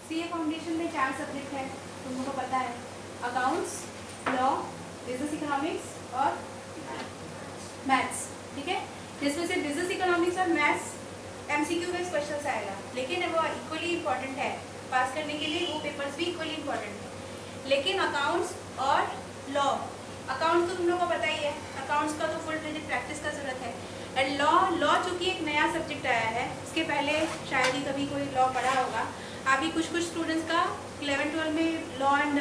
CA foundation में 4 subject है, तुम लोगों को पता है, अकाउंट्स, लॉ, बिजनेस इकोनॉमिक्स और मैथ्स, ठीक है। जिसमें से बिजनेस इकोनॉमिक्स और मैथ्स एमसीक्यू बेस्ड क्वेश्चंस आएगा, लेकिन वो इक्वली इंपॉर्टेंट है पास करने के लिए, वो पेपर्स भी इक्वली इंपॉर्टेंट है। लेकिन अकाउंट्स और लॉ, अकाउंट्स तो तुम लोगों को पता ही है, अकाउंट्स का तो फुल फ्लेजेड प्रैक्टिस का जरूरत है। एंड लॉ चूँकि एक नया सब्जेक्ट आया है, इसके पहले शायद ही कभी कोई लॉ पढ़ा होगा। अभी कुछ स्टूडेंट्स का 11-12 में law and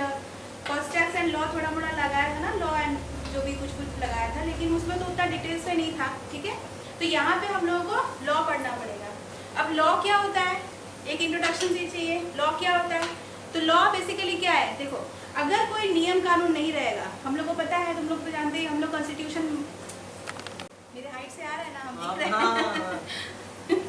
first tax and law थोड़ा मोड़ा लगाया था ना, लॉ एंड जो भी कुछ लगाया था, लेकिन उसमें तो उतना डिटेल्स में नहीं था, ठीक है। तो यहाँ पे हम लोगों को लॉ पढ़ना पड़ेगा। अब लॉ क्या होता है, एक इंट्रोडक्शन से चाहिए, लॉ क्या होता है। तो लॉ बेसिकली क्या है, देखो अगर कोई नियम कानून नहीं रहेगा, हम लोग को पता है, तुम लोग तो जानते हैं, हम लोग कॉन्स्टिट्यूशन, मेरे हाइट से आ रहा है ना, हम दिख रहे हैं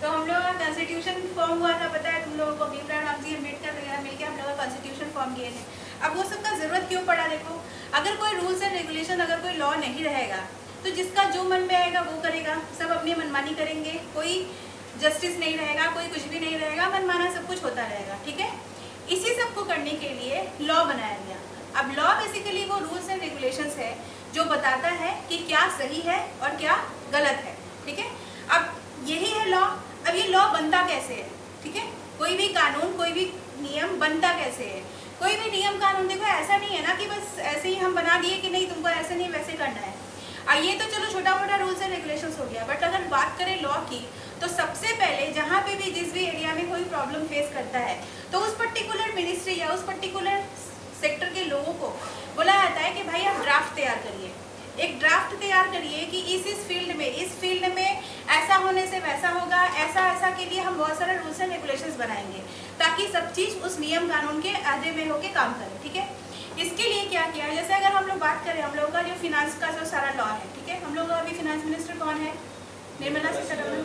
तो हम लोग का कॉन्स्टिट्यूशन फॉर्म हुआ था, पता है तुम लोगों को, भीमराव जी अम्बेडकर वगैरह मिलकर हम लोग कॉन्स्टिट्यूशन फॉर्म किए थे। अब वो सब का जरूरत क्यों पड़ा, देखो अगर कोई रूल्स एंड रेगुलेशन, अगर कोई लॉ नहीं रहेगा तो जिसका जो मन में आएगा वो करेगा, सब अपनी मनमानी करेंगे, कोई जस्टिस नहीं रहेगा, कोई कुछ भी नहीं रहेगा, मनमाना सब कुछ होता रहेगा, ठीक है। इसी सब को करने के लिए लॉ बनाया गया। अब लॉ बेसिकली वो रूल्स एंड रेगुलेशंस है जो बताता है कि क्या सही है और क्या गलत है, ठीक है। अब यही है लॉ। अब ये लॉ बनता कैसे है, ठीक है, कोई भी कानून, कोई भी नियम बनता कैसे है। कोई भी नियम कानून देखो ऐसा नहीं है ना कि बस ऐसे ही हम बना दिए कि नहीं तुमको ऐसे नहीं वैसे करना है। ये तो चलो छोटा मोटा रूल्स एंड रेगुलेशंस हो गया, बट अगर बात करें लॉ की, तो सबसे पहले जहाँ पे भी जिस भी एरिया में कोई प्रॉब्लम फेस करता है, तो उस पर्टिकुलर मिनिस्ट्री या उस पर्टिकुलर सेक्टर के लोगों को बोला जाता है कि भाई आप ड्राफ्ट तैयार करिए, एक ड्राफ्ट तैयार करिए कि इस फील्ड में ऐसा होने से वैसा होगा, ऐसा के लिए हम बहुत सारे रूल्स एंड रेगुलेशंस बनाएंगे ताकि सब चीज़ उस नियम कानून के आधे में होके काम करे, ठीक है। इसके लिए क्या किया है, जैसे अगर हम लोग बात करें, हम लोग का जो फिनांस का जो सारा लॉ है, ठीक है, हम लोग का अभी फिनांस मिनिस्टर कौन है, निर्मला सीतारमण।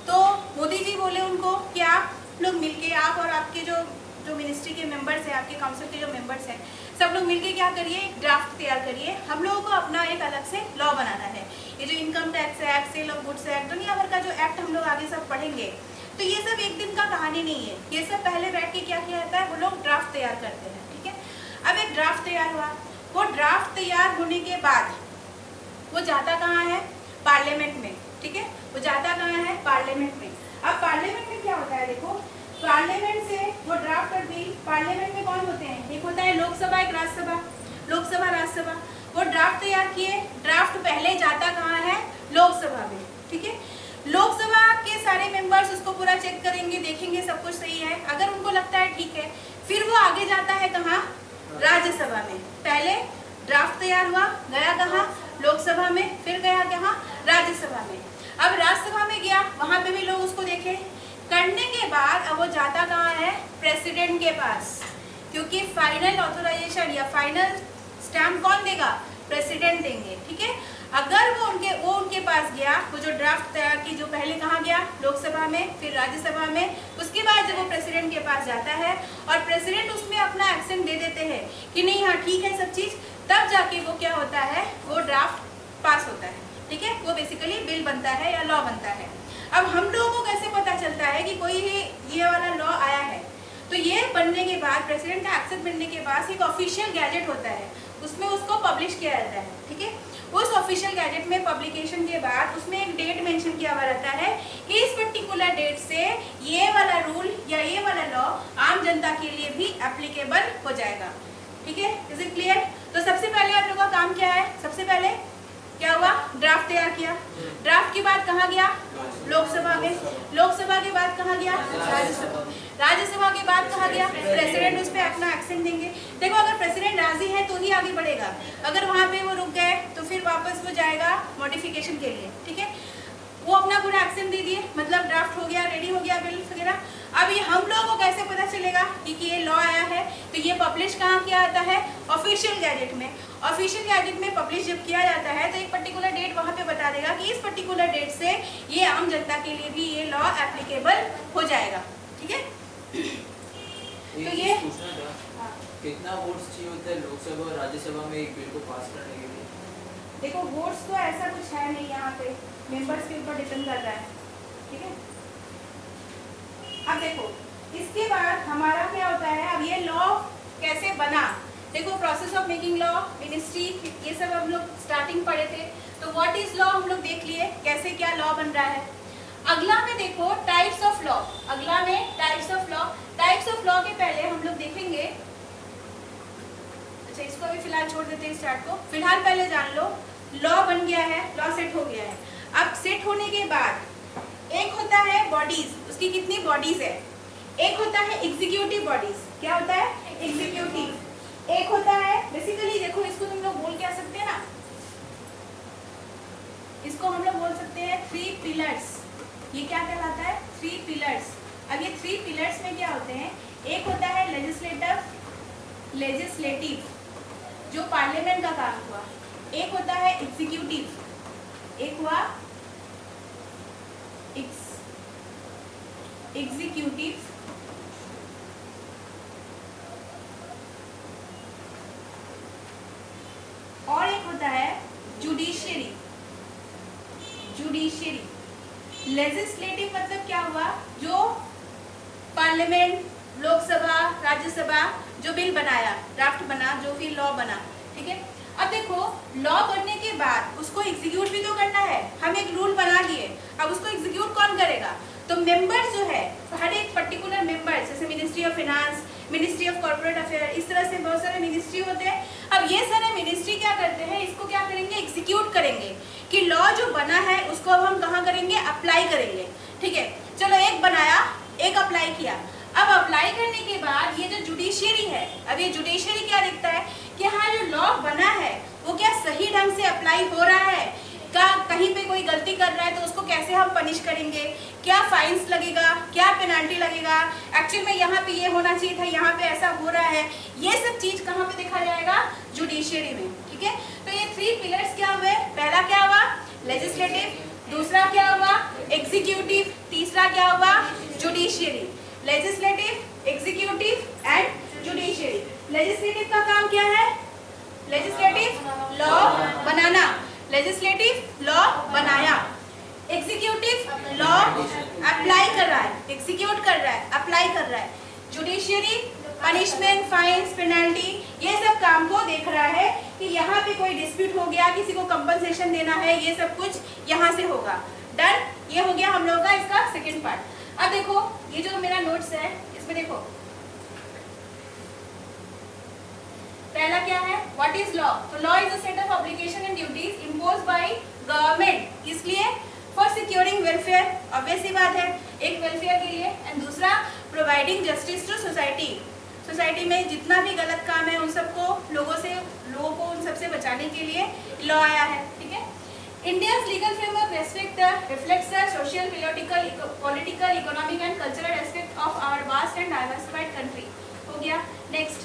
तो मोदी जी बोले उनको कि आप लोग मिलके, आप और आपके जो मिनिस्ट्री के मेंबर्स हैं, आपके काउंसिल के जो मेंबर्स हैं, सब लोग मिलके क्या करिए, एक ड्राफ्ट तैयार करिए, हम लोगों को अपना एक अलग से लॉ बनाना है। ये जो income tax act, sale of goods act, दुनिया भर का जो एक्ट हम लोग आगे सब पढ़ेंगे, तो ये सब एक दिन का कहानी नहीं है, ये सब पहले बैठ के क्या किया जाता है, वो लोग ड्राफ्ट तैयार करते हैं, ठीक है। अब एक ड्राफ्ट तैयार हुआ, वो ड्राफ्ट तैयार होने के बाद वो जाता कहाँ है, पार्लियामेंट में, ठीक है, वो जाता कहाँ है, पार्लियामेंट में। अब पार्लियामेंट में क्या होता है, देखो पार्लियामेंट से वो ड्राफ्ट कर दी, पार्लियामेंट में कौन होते हैं, एक होता है लोकसभा, एक राज्यसभा, लोकसभा राज्यसभा। वो ड्राफ्ट तैयार किए, ड्राफ्ट पहले जाता कहाँ है, लोकसभा में, ठीक है। लोकसभा के सारे मेंबर्स उसको पूरा चेक करेंगे, देखेंगे सब कुछ सही है, अगर उनको लगता है ठीक है, फिर वो आगे जाता है कहाँ, राज्यसभा में। पहले ड्राफ्ट तैयार हुआ, गया कहाँ, लोकसभा में, फिर गया कहाँ, राज्यसभा में। अब राज्यसभा में गया, वहां पे भी लोग उसको देखे, करने के बाद अब वो जाता कहाँ है, प्रेसिडेंट के पास, क्योंकि फाइनल ऑथोराइजेशन या फाइनल स्टैम्प कौन देगा, प्रेसिडेंट देंगे, ठीक है। अगर वो उनके पास गया, वो जो ड्राफ्ट तैयार की, जो पहले कहाँ गया, लोकसभा में, फिर राज्यसभा में, उसके बाद जब वो प्रेसिडेंट के पास जाता है और प्रेसिडेंट उसमें अपना एक्शन दे देते हैं कि नहीं हाँ ठीक है सब चीज़, तब जाके वो क्या होता है, वो ड्राफ्ट पास होता है, ठीक है, वो बेसिकली बिल बनता है या लॉ बनता है। अब हम लोगों को कैसे पता चलता है कि कोई ये वाला लॉ आया है, तो ये बनने के बाद, प्रेसिडेंट का एक्सेप्ट मिलने के बाद एक ऑफिशियल गैजेट होता है, उसमें उसको पब्लिश किया जाता है, ठीक है। उस ऑफिशियल गैजेट में पब्लिकेशन के बाद उसमें एक डेट मेंशन किया हुआ रहता है कि इस पर्टिकुलर डेट से ये वाला रूल या ये वाला लॉ आम जनता के लिए भी एप्लीकेबल हो जाएगा, ठीक है। Is it clear. तो सबसे पहले आप लोगों का काम क्या है, सबसे पहले क्या हुआ, ड्राफ्ट तैयार किया, ड्राफ्ट के बाद कहाँ गया, लोकसभा में, लोकसभा के बाद कहाँ गया, राज्यसभा, राज्यसभा के बाद कहाँ गया, प्रेसिडेंट उस पर अपना एक्शन देंगे। देखो अगर प्रेसिडेंट राजी है तो ही आगे बढ़ेगा, अगर वहाँ पे वो रुक गए तो फिर वापस वो जाएगा मॉडिफिकेशन के लिए, ठीक है। वो अपना पूरा एक्शन दे दिए, मतलब ड्राफ्ट हो गया, रेडी हो गया बिल वगैरह। अब ये हम लोगों को कैसे पता चलेगा कि ये लॉ आया है, तो ये पब्लिश कहाँ किया जाता है, ऑफिशियल गैजेट में। ऑफिशियल गैजेट में पब्लिश जब किया जाता है तो एक पर्टिकुलर डेट वहाँ पे बता देगा कि इस पर्टिकुलर डेट से ये आम जनता के लिए भी ये लॉ एप्लीकेबल हो जाएगा, ठीक है। तो ये कितना वोट्स चाहिए होता है लोकसभा और राज्यसभा में एक बिल को पास करने के लिए? देखो वोट्स तो ऐसा कुछ है नहीं, यहाँ पे मेंबर्स के ऊपर डिपेंड कर रहा है, ठीक है। अब देखो इसके बाद हमारा क्या होता है, अब ये लॉ कैसे बना, देखो process of making law, ministry, ये सब हम लोग स्टार्टिंग पढ़े थे। तो व्हाट इज लॉ हम लोग देख लिए, कैसे क्या लॉ बन रहा है। अगला में देखो टाइप्स ऑफ लॉ, अगला में types of law. Types of law के पहले हम लोग देखेंगे, अच्छा इसको अभी फिलहाल छोड़ देते हैं स्टार्ट को, फिलहाल पहले जान लो लॉ बन गया है, लॉ सेट हो गया है। अब सेट होने के बाद एक होता है बॉडीज, उसकी कितनी बॉडीज है, एक होता है एग्जीक्यूटिव बॉडीज, क्या होता है एग्जीक्यूटिव, एक होता है बेसिकली देखो इसको तुम लोग बोल क्या सकते हैं ना, इसको हम लोग बोल सकते हैं थ्री पिलर्स, ये क्या कहलाता है थ्री पिलर्स। अब ये थ्री पिलर्स में क्या होते हैं, एक होता है लेजिस्लेटिव जो पार्लियामेंट का काम हुआ, एक होता है एग्जीक्यूटिव, एक हुआ एग्जीक्यूटिव, और एक होता है जुडिशियरी। लेजिस्लेटिव मतलब क्या हुआ, जो पार्लियामेंट, लोकसभा, राज्यसभा जो बिल बनाया, ड्राफ्ट बना, जो फिर लॉ बना, ठीक है। अब देखो लॉ बनने के बाद उसको एग्जीक्यूट भी तो करना है, हम एक रूल बना लिए, अब उसको एग्जीक्यूट कौन करेगा, तो मेंबर्स जो है हर एक पर्टिकुलर मेंबर्स, जैसे ministry of finance, ministry of corporate affair, इस तरह से बहुत सारे मिनिस्ट्री होते हैं। अब ये सारे मिनिस्ट्री क्या करते हैं, इसको क्या करेंगे एग्जीक्यूट करेंगे, कि लॉ जो बना है उसको अब हम कहाँ करेंगे अप्लाई करेंगे, ठीक है। चलो एक बनाया, एक अप्लाई किया, अब अप्लाई करने के बाद ये जो जुडिशियरी है, अब ये जुडिशियरी क्या देखता है कि हाँ जो लॉ बना है वो क्या सही ढंग से अप्लाई हो रहा है, क्या कहीं पे कोई गलती कर रहा है तो उसको कैसे हम पनिश करेंगे, क्या फाइन्स लगेगा, क्या पेनल्टी लगेगा, एक्चुअल में यहाँ पे ये होना चाहिए था, यहाँ पे ऐसा हो रहा है, ये सब चीज कहाँ पे देखा जाएगा जुडिशियरी में, ठीक है। तो ये थ्री पिलर्स क्या हुए, पहला क्या हुआ लेजिस्लेटिव, दूसरा क्या हुआ एग्जीक्यूटिव, तीसरा क्या हुआ judiciary. Legislative, executive and judiciary. Legislative का काम क्या है, लेजिस्लेटिव लॉ बनाना, लेजिस्लेटिव लॉ बनाया, एग्जीक्यूटिव लॉ अप्लाई कर रहा है, एग्जीक्यूट कर रहा है, अप्लाई कर रहा है, जुडिशियरी पनिशमेंट, फाइन्स, पेनल्टी, ये सब काम को देख रहा है कि यहाँ पे कोई डिस्प्यूट हो गया, किसी को कंपनसेशन देना है, ये सब कुछ यहाँ से होगा। डन, ये हो गया हम लोगों का इसका सेकेंड पार्ट। अब देखो ये जो मेरा नोट्स है इसमें देखो पहला क्या है, व्हाट इज लॉ, तो law is a set of obligation and duties imposed by government, किस लिए, फॉर सिक्योरिंग वेलफेयर, ऑब्वियस सी बात है एक वेलफेयर के लिए, एंड दूसरा providing justice to society, society में जितना भी गलत काम है उन सबको लोगों को उन सबसे बचाने के लिए लॉ आया है, ठीक है। India's legal framework reflects the social, political, economic and cultural aspect of our vast and diversified country. हो गया, next.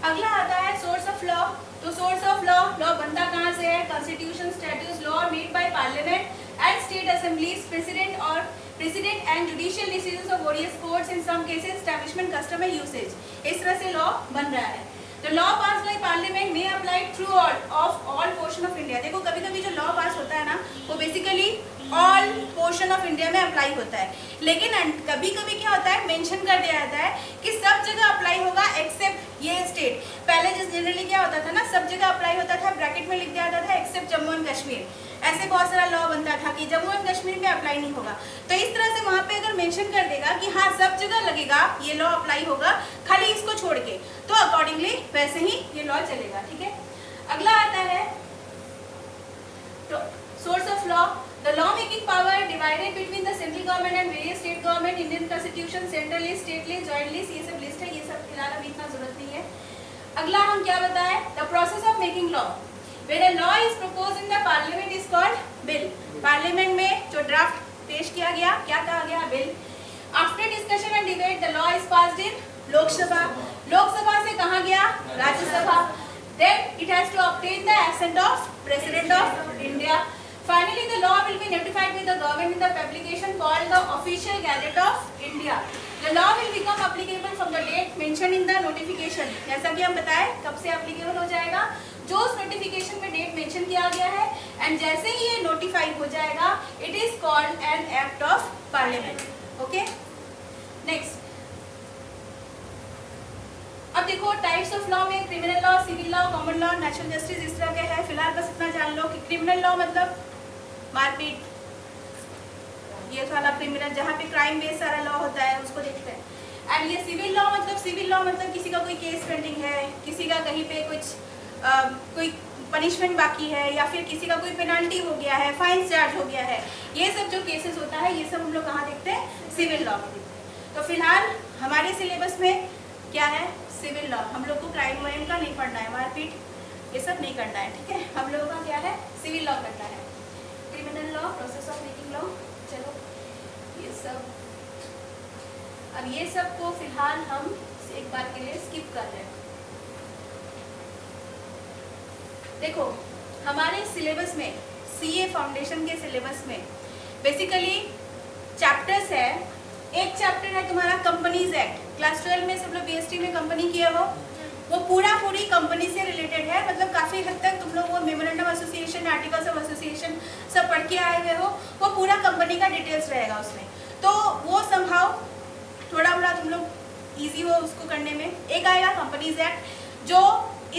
अगला आता है सोर्स ऑफ लॉ। तो सोर्स ऑफ लॉ, लॉ बनता कहाँ से है, constitution, statutes, law made by parliament and state assemblies, president and judicial decisions of various courts, in some cases establishment, custom and usage, इस तरह से लॉ बन रहा है। The law pass by parliament may apply through all portion of India. देखो कभी कभी जो लॉ पास होता है ना वो basically all portion of India में अप्लाई होता है, लेकिन कभी कभी क्या होता है मेंशन कर दिया जाता है कि सब जगह अप्लाई होगा एक्सेप्ट ये स्टेट। पहले जिस जनरली क्या होता था ना, सब जगह अप्लाई होता था, ब्रैकेट में लिख दिया जाता था एक्सेप्ट जम्मू एंड कश्मीर, ऐसे बहुत सारा लॉ बनता था कि जम्मू एंड कश्मीर में अप्लाई नहीं होगा। तो इस तरह से वहाँ पे अगर मेंशन कर देगा कि हाँ सब जगह लगेगा ये लॉ अप्लाई होगा, खाली इसको छोड़ के, तो अकॉर्डिंगली वैसे ही ये लॉ चलेगा, ठीक है। अगला आता है तो source of law, the law making power divided between the central government and various state government, Indian constitution, central list, state list, joint list, ये सब लिस्ट है, ये सब फिलहाल अभी इतना जरूरत नहीं है। अगला हम क्या बताएं, the process of making law, when a law is proposed in the parliament is called bill। Parliament में जो ड्राफ्ट पेश किया गया क्या कहा गया, bill. After discussion and debate the law is passed in Lok Sabha, Lok Sabha से कहाँ गया, Rajya Sabha, then it has to obtain the assent of president of India, finally the law will be notified with the government in the publication called the official gazette of India। The law will become applicable from the date mentioned in the notification। जैसा कि हम बताएं कब से applicable हो जाएगा, जो उस नोटिफिकेशन में डेट मेंशन किया गया है, एंड जैसे ही ये नोटिफाई हो जाएगा it is called an act of parliament. Okay, next. अब देखो टाइप्स ऑफ लॉ में criminal law, civil law, common law, natural justice इस तरह के है. फिलहाल बस इतना जान लो कि क्रिमिनल लॉ मतलब मारपीट, ये वाला क्रिमिनल जहाँ पे क्राइम बेस्ड सारा लॉ होता है उसको देखते हैं. एंड ये सिविल लॉ मतलब किसी का कोई केस पेंडिंग है, किसी का कहीं पे कुछ कोई पनिशमेंट बाकी है, या फिर किसी का कोई पेनल्टी हो गया है, फाइन चार्ज हो गया है, ये सब जो केसेस होता है ये सब हम लोग कहाँ देखते हैं? सिविल लॉ में. तो फिलहाल हमारे सिलेबस में क्या है? Civil law. हम लोग को क्राइम वाइम का नहीं पढ़ना है, मारपीट ये सब नहीं करना है, ठीक है. हम लोगों का क्या है? सिविल लॉ करना है. Criminal law, process of making law, चलो ये सब. अब ये सब को फिलहाल हम एक बार के लिए स्किप कर रहे हैं. देखो हमारे सिलेबस में, सीए फाउंडेशन के सिलेबस में बेसिकली चैप्टर्स है. एक चैप्टर है तुम्हारा कंपनीज एक्ट. क्लास 12 में सब लोग बीएसटी में कंपनी किया हो, वो पूरी कंपनी से रिलेटेड है. मतलब काफ़ी हद तक तुम लोग वो memorandum association, articles of association सब पढ़ के आए हुए हो. वो पूरा कंपनी का डिटेल्स रहेगा उसमें. तो वो समहाउ थोड़ा तुम लोग ईजी हो उसको करने में. एक आएगा कंपनीज एक्ट जो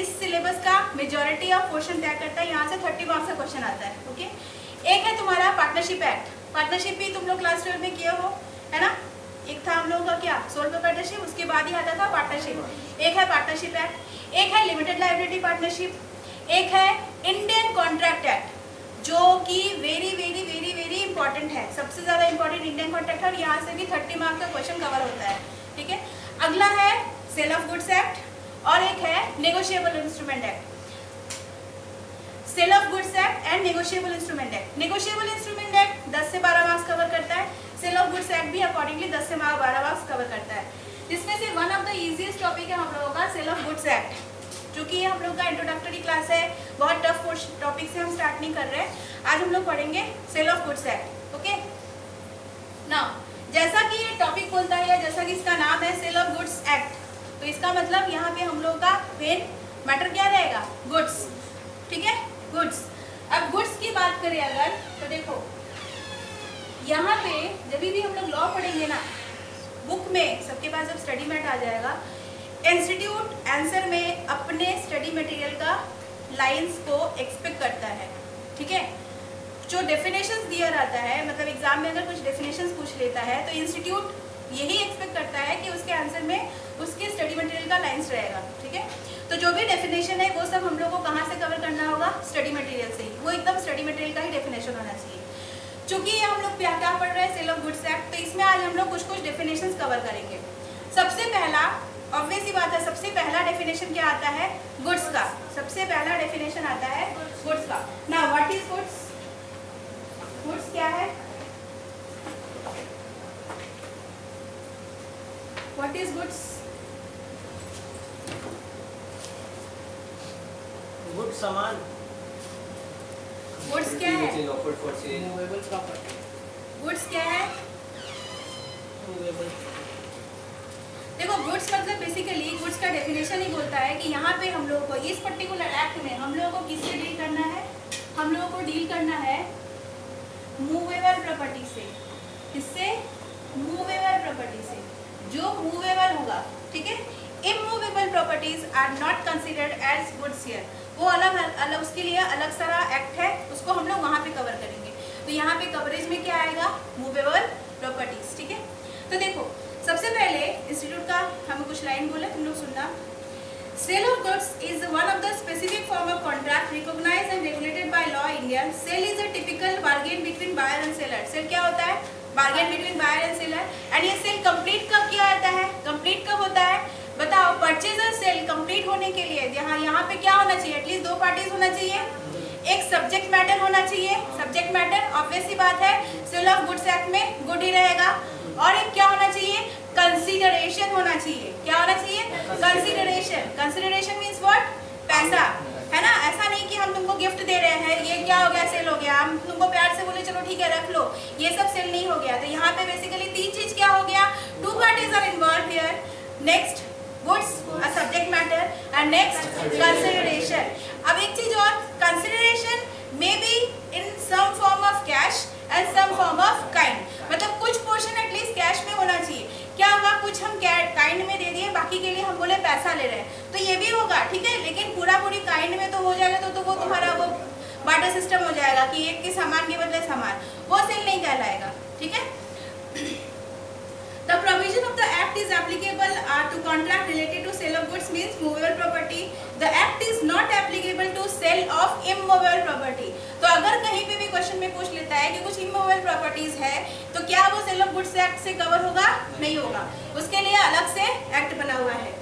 इस सिलेबस का मेजॉरिटी ऑफ क्वेश्चन तय करता है. यहाँ से 30 मार्क्स का क्वेश्चन आता है. ओके. एक है तुम्हारा पार्टनरशिप एक्ट. पार्टनरशिप भी तुम लोग क्लास 12 में किए हो, है ना. एक था हम लोगों का क्या, सोल पार्टनरशिप, उसके बाद ही आता था पार्टनरशिप. एक है पार्टनरशिप एक्ट, एक है लिमिटेड लायबिलिटी पार्टनरशिप, एक है इंडियन कॉन्ट्रैक्ट एक्ट जो कि very very very very important है. सबसे ज़्यादा इंपॉर्टेंट इंडियन कॉन्ट्रैक्ट है और यहाँ से भी 30 मार्क्स का क्वेश्चन कवर होता है. ठीक है. अगला है सेल ऑफ गुड्स एक्ट और एक है negotiable instrument act. Sale of goods act and negotiable instrument act. Negotiable instrument act 10 से 12 मार्क्स कवर करता है. सेल ऑफ गुड्स एक्ट भी अकॉर्डिंगली 10 से 12 मार्क्स कवर करता है. जिसमें से one of the easiest topic है हम लोगों का सेल ऑफ गुड्स एक्ट. क्योंकि ये हम लोग का इंट्रोडक्टरी क्लास है, बहुत टफ टॉपिक से हम स्टार्ट नहीं कर रहे हैं. आज हम लोग पढ़ेंगे sale of goods act. Okay. Now जैसा कि ये टॉपिक बोलता है, जैसा कि इसका नाम है सेल ऑफ गुड्स एक्ट, तो इसका मतलब यहाँ पे हम लोग का मेन मैटर क्या रहेगा? गुड्स. ठीक है, गुड्स. अब गुड्स की बात करें अगर, तो देखो यहाँ पे जब भी हम लोग लॉ पढ़ेंगे ना, बुक में सबके पास जब स्टडी मैट आ जाएगा, इंस्टीट्यूट आंसर में अपने स्टडी मटेरियल का लाइंस को एक्सपेक्ट करता है. ठीक है. जो डेफिनेशंस दिया रहता है, मतलब एग्जाम में अगर कुछ डेफिनेशंस पूछ लेता है तो इंस्टीट्यूट यही एक्सपेक्ट करता है कि उसके आंसर में उसके स्टडी मटेरियल का लाइंस रहेगा. ठीक है. तो जो भी डेफिनेशन है वो सब हम लोग को कहाँ से कवर करना होगा? स्टडी मटेरियल से ही. वो एकदम स्टडी मटेरियल का ही डेफिनेशन होना चाहिए. चूंकि ये हम लोग क्या पढ़ रहे हैं, सेल ऑफ गुड्स एक्ट, तो इसमें आज हम लोग कुछ डेफिनेशंस कवर करेंगे. सबसे पहला ऑब्वियस ही बात है, सबसे पहला डेफिनेशन क्या आता है? गुड्स का. सबसे पहला डेफिनेशन आता है गुड्स का. Now what is goods? Goods क्या है? What is goods? गुड सामान. गुड्स क्या है? Offered for sale. Movable property. Goods क्या है? मूवेबल. देखो गुड्स मतलब बेसिकली गुड्स का डेफिनेशन ही बोलता है कि यहाँ पे हम लोगों को इस पर्टिकुलर एक्ट में हम लोगों को किससे डील करना है? हम लोगों को डील करना है मूवेबल प्रॉपर्टी से. किससे? मूवेबल प्रॉपर्टी से. जो मूवेबल होगा. ठीक है. Immovable properties are not considered as goods here. वो अलग उसके लिए अलग सारा एक्ट है, उसको हम लोग वहाँ पे कवर करेंगे. तो यहाँ पे कवरेज में क्या आएगा? Movable properties. ठीक है. तो देखो सबसे पहले इंस्टीट्यूट का हमें कुछ लाइन बोले, तुम लोग सुनना. Sale of goods is one of the specific form of contract recognised and regulated by law India. Sale is a typical bargain between buyer and seller. Sale क्या होता है? Bargain between buyer and seller. And ये sale complete कब किया जाता है? Complete कब होता है? बताओ. परचेजर सेल कंप्लीट होने के लिए यहाँ पे क्या होना चाहिए? एटलीस्ट 2 पार्टीज होना चाहिए. एक सब्जेक्ट मैटर होना चाहिए. सब्जेक्ट मैटर ऑब्वियस सी बात है सेल ऑफ गुड्स एक्ट में गुड ही रहेगा. और एक क्या होना चाहिए? कंसीडरेशन होना चाहिए. क्या होना चाहिए? कंसीडरेशन. Consideration means what? पैसा, है ना. ऐसा नहीं कि हम तुमको गिफ्ट दे रहे हैं, ये क्या हो गया? सेल हो गया. हम तुमको प्यार से बोले चलो ठीक है रख लो, ये सब सेल नहीं हो गया. तो यहाँ पे बेसिकली 3 चीज क्या हो गया? 2 parties are involve here. Next goods, a subject matter, and next consideration. अब एक चीज और, consideration may be in some form of cash and some form of kind, मतलब कुछ पोर्शन एटलीस्ट कैश में होना चाहिए। क्या होगा, कुछ हम काइंड में दे दिए, बाकी के लिए हम बोले पैसा ले रहे हैं, तो ये भी होगा, ठीक है, लेकिन पूरा पूरी काइंड में तो हो जाएगा तो वो तुम्हारा वो बार्टर सिस्टम हो जाएगा कि एक के सामान के बदले सामान, वो सेल नहीं कहलाएगा, ठीक है। The provision of the act is applicable to contract related to sale of goods means movable property. The act is not applicable to sale of immovable property. तो अगर कहीं पे भी क्वेश्चन में पूछ लेता है कि कुछ immovable properties है तो क्या वो सेल ऑफ गुड्स एक्ट से कवर होगा? नहीं होगा, उसके लिए अलग से एक्ट बना हुआ है।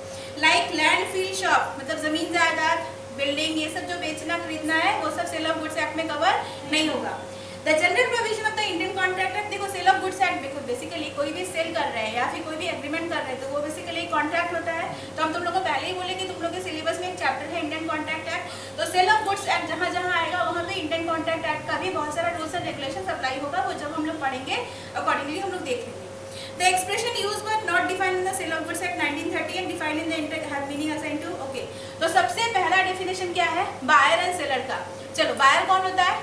लाइक लैंड, फील्ड, शॉप, मतलब जमीन जायदाद, बिल्डिंग, ये सब जो बेचना खरीदना है वो सब सेल ऑफ गुड्स एक्ट में कवर नहीं होगा। The general provision of the Indian contract act, देखो सेल ऑफ गुड्स एक्ट देखो बेसिकली कोई भी सेल कर रहे हैं या फिर कोई भी एग्रीमेंट कर रहे हैं तो वो बेसिकली कॉन्ट्रैक्ट होता है। तो हम तुम लोग को पहले ही बोले कि तुम लोग के सिलेबस में एक चैप्टर है इंडियन कॉन्ट्रैक्ट एक्ट, तो सेल ऑफ गुड्स एक्ट जहाँ जहाँ आएगा वहाँ पे इंडियन कॉन्ट्रैक्ट एक्ट का भी बहुत सारा रूल्स एंड रेगुलेशन अप्लाई होगा, वो जब हम लोग पढ़ेंगे अकॉर्डिंगली हम लोग देख लेंगे। The expression used but not defined in the Sale of Goods Act 1930 and defined in the inter have meaning assigned to, okay। तो सबसे पहला डेफिनेशन क्या है, बायर एंड सेलर का। चलो बायर कौन होता है?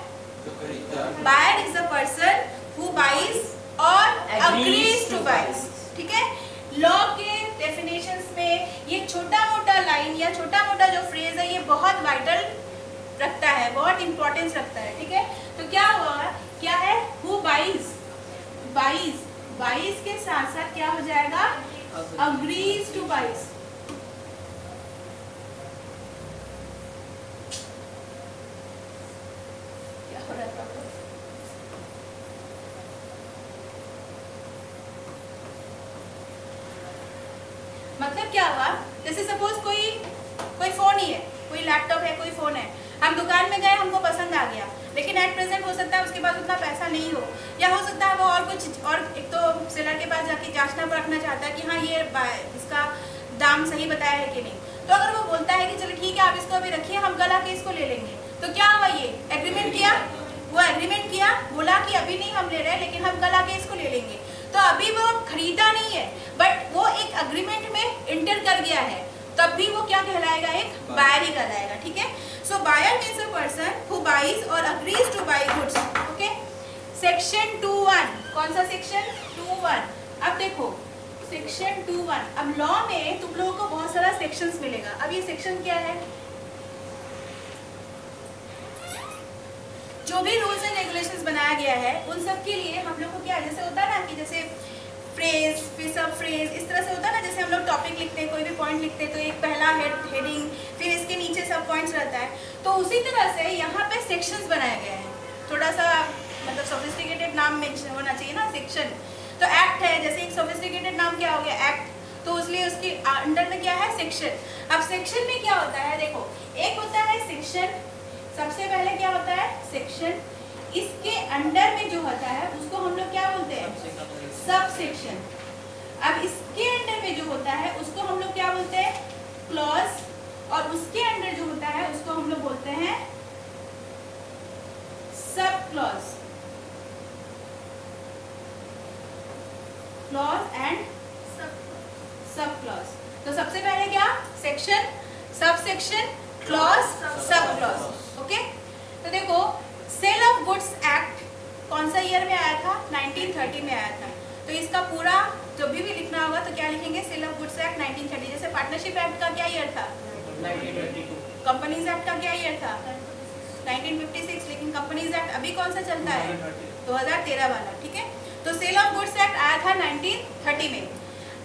Buyer is the person who buys और अग्रीज टू बाइज, ठीक है। लॉ के डेफिनेशंस में ये छोटा मोटा लाइन या छोटा मोटा जो फ्रेज है ये बहुत वाइटल रखता है, बहुत इंपॉर्टेंस रखता है, ठीक है। तो क्या हुआ, क्या है, हु बाइज, बाइज, बाइज के साथ साथ क्या हो जाएगा, अग्रीज टू बाइज। क्या हो रहा है, मतलब क्या हुआ, जैसे सपोज कोई फोन ही है, कोई लैपटॉप है, कोई फोन है, हम दुकान में गए, हमको पसंद आ गया, लेकिन एट प्रेजेंट हो सकता है उसके पास उतना पैसा नहीं हो, या हो सकता है वो और कुछ और, एक तो सेलर के पास जाके जांचना परखना चाहता है कि हाँ ये इसका दाम सही बताया है कि नहीं। तो अगर वो बोलता है कि चलो ठीक है आप इसको अभी रखिए, हम कल आके इसको ले लेंगे, तो क्या हुआ, ये एग्रीमेंट किया, वो एग्रीमेंट किया, बोला कि अभी नहीं हम ले रहे लेकिन हम कल आके इसको ले लेंगे। तो अभी वो खरीदा नहीं है बट वो एक एग्रीमेंट में इंटर कर गया है, तब भी वो क्या कहलाएगा, एक बायर ही कहलाएगा, ठीक है। So buyer means a person who buys और agrees to buy goods, okay. Section 2(1), कौन सा सेक्शन, 2(1). अब देखो सेक्शन 2(1), अब लॉ में तुम लोगों को बहुत सारा सेक्शंस मिलेगा। अब ये सेक्शन क्या है, जो भी रूल्स एंड रेगुलेशंस बनाया गया है उन सब के लिए हम लोग को क्या, जैसे होता है ना कि जैसे फ्रेज फिर सब फ्रेज इस तरह से होता है ना, जैसे हम लोग टॉपिक लिखते हैं, कोई भी पॉइंट लिखते हैं तो एक पहला हेडिंग, फिर इसके नीचे सब पॉइंट्स रहता है, तो उसी तरह से यहाँ पे सेक्शंस बनाए गए हैं। थोड़ा सा मतलब सोफिस्टिकेटेड नाम मेंशन होना चाहिए ना, सेक्शन। तो एक्ट है, जैसे एक सोफिस्टिकेटेड नाम क्या हो गया, एक्ट, तो इसलिए उसके अंडर में क्या है, सेक्शन। अब सेक्शन में क्या होता है, देखो एक होता है सेक्शन, सबसे पहले क्या होता है सेक्शन, इसके अंडर में जो होता है उसको हम लोग क्या बोलते हैं, सब सेक्शन। अब इसके अंडर में जो होता है उसको हम लोग क्या बोलते हैं, क्लॉज, और उसके अंडर जो होता है उसको हम लोग बोलते हैं sub clause, clause and sub clause. तो सबसे पहले क्या, section, sub section, clause, sub clause, okay. तो देखो सेल ऑफ गुड्स एक्ट कौन सा ईयर में आया था, 1930 में आया था। तो इसका पूरा जब भी लिखना होगा तो क्या लिखेंगे, सेल ऑफ गुड्स एक्ट 1930। जैसे पार्टनरशिप एक्ट का क्या ईयर था, 1922। कंपनीज एक्ट का क्या ईयर था, 1956। लेकिन कंपनीज एक्ट अभी कौन सा चलता है, 2013 वाला, ठीक है। तो सेल ऑफ गुड्स एक्ट आया था 1930 में।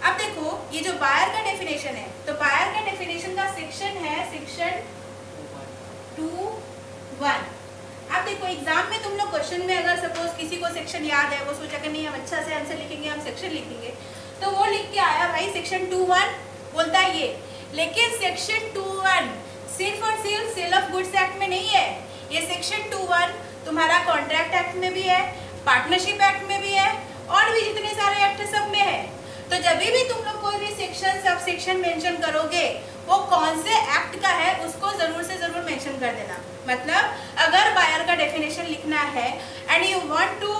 अब देखो ये जो बायर का डेफिनेशन है, तो बायर का डेफिनेशन का सेक्शन है सेक्शन 2(1). अब देखो एग्जाम में तुम लोग क्वेश्चन में अगर सपोज किसी को सेक्शन याद है, वो सोचा कि नहीं हम अच्छा से आंसर लिखेंगे, हम सेक्शन लिखेंगे, तो वो लिख के आया भाई सेक्शन 2(1) बोलता है ये। लेकिन सेक्शन 2(1) सिर्फ और सिर्फ सेल ऑफ गुड्स एक्ट में नहीं है, ये सेक्शन 2(1) तुम्हारा कॉन्ट्रैक्ट एक्ट में भी है, पार्टनरशिप एक्ट में भी है, और भी जितने सारे एक्ट सब में है। तो जब भी तुम लोग कोई भी सेक्शन सब सेक्शन मेंशन करोगे वो कौन से एक्ट का है उसको जरूर से जरूर मेंशन कर देना। मतलब अगर बायर का डेफिनेशन लिखना है and you want to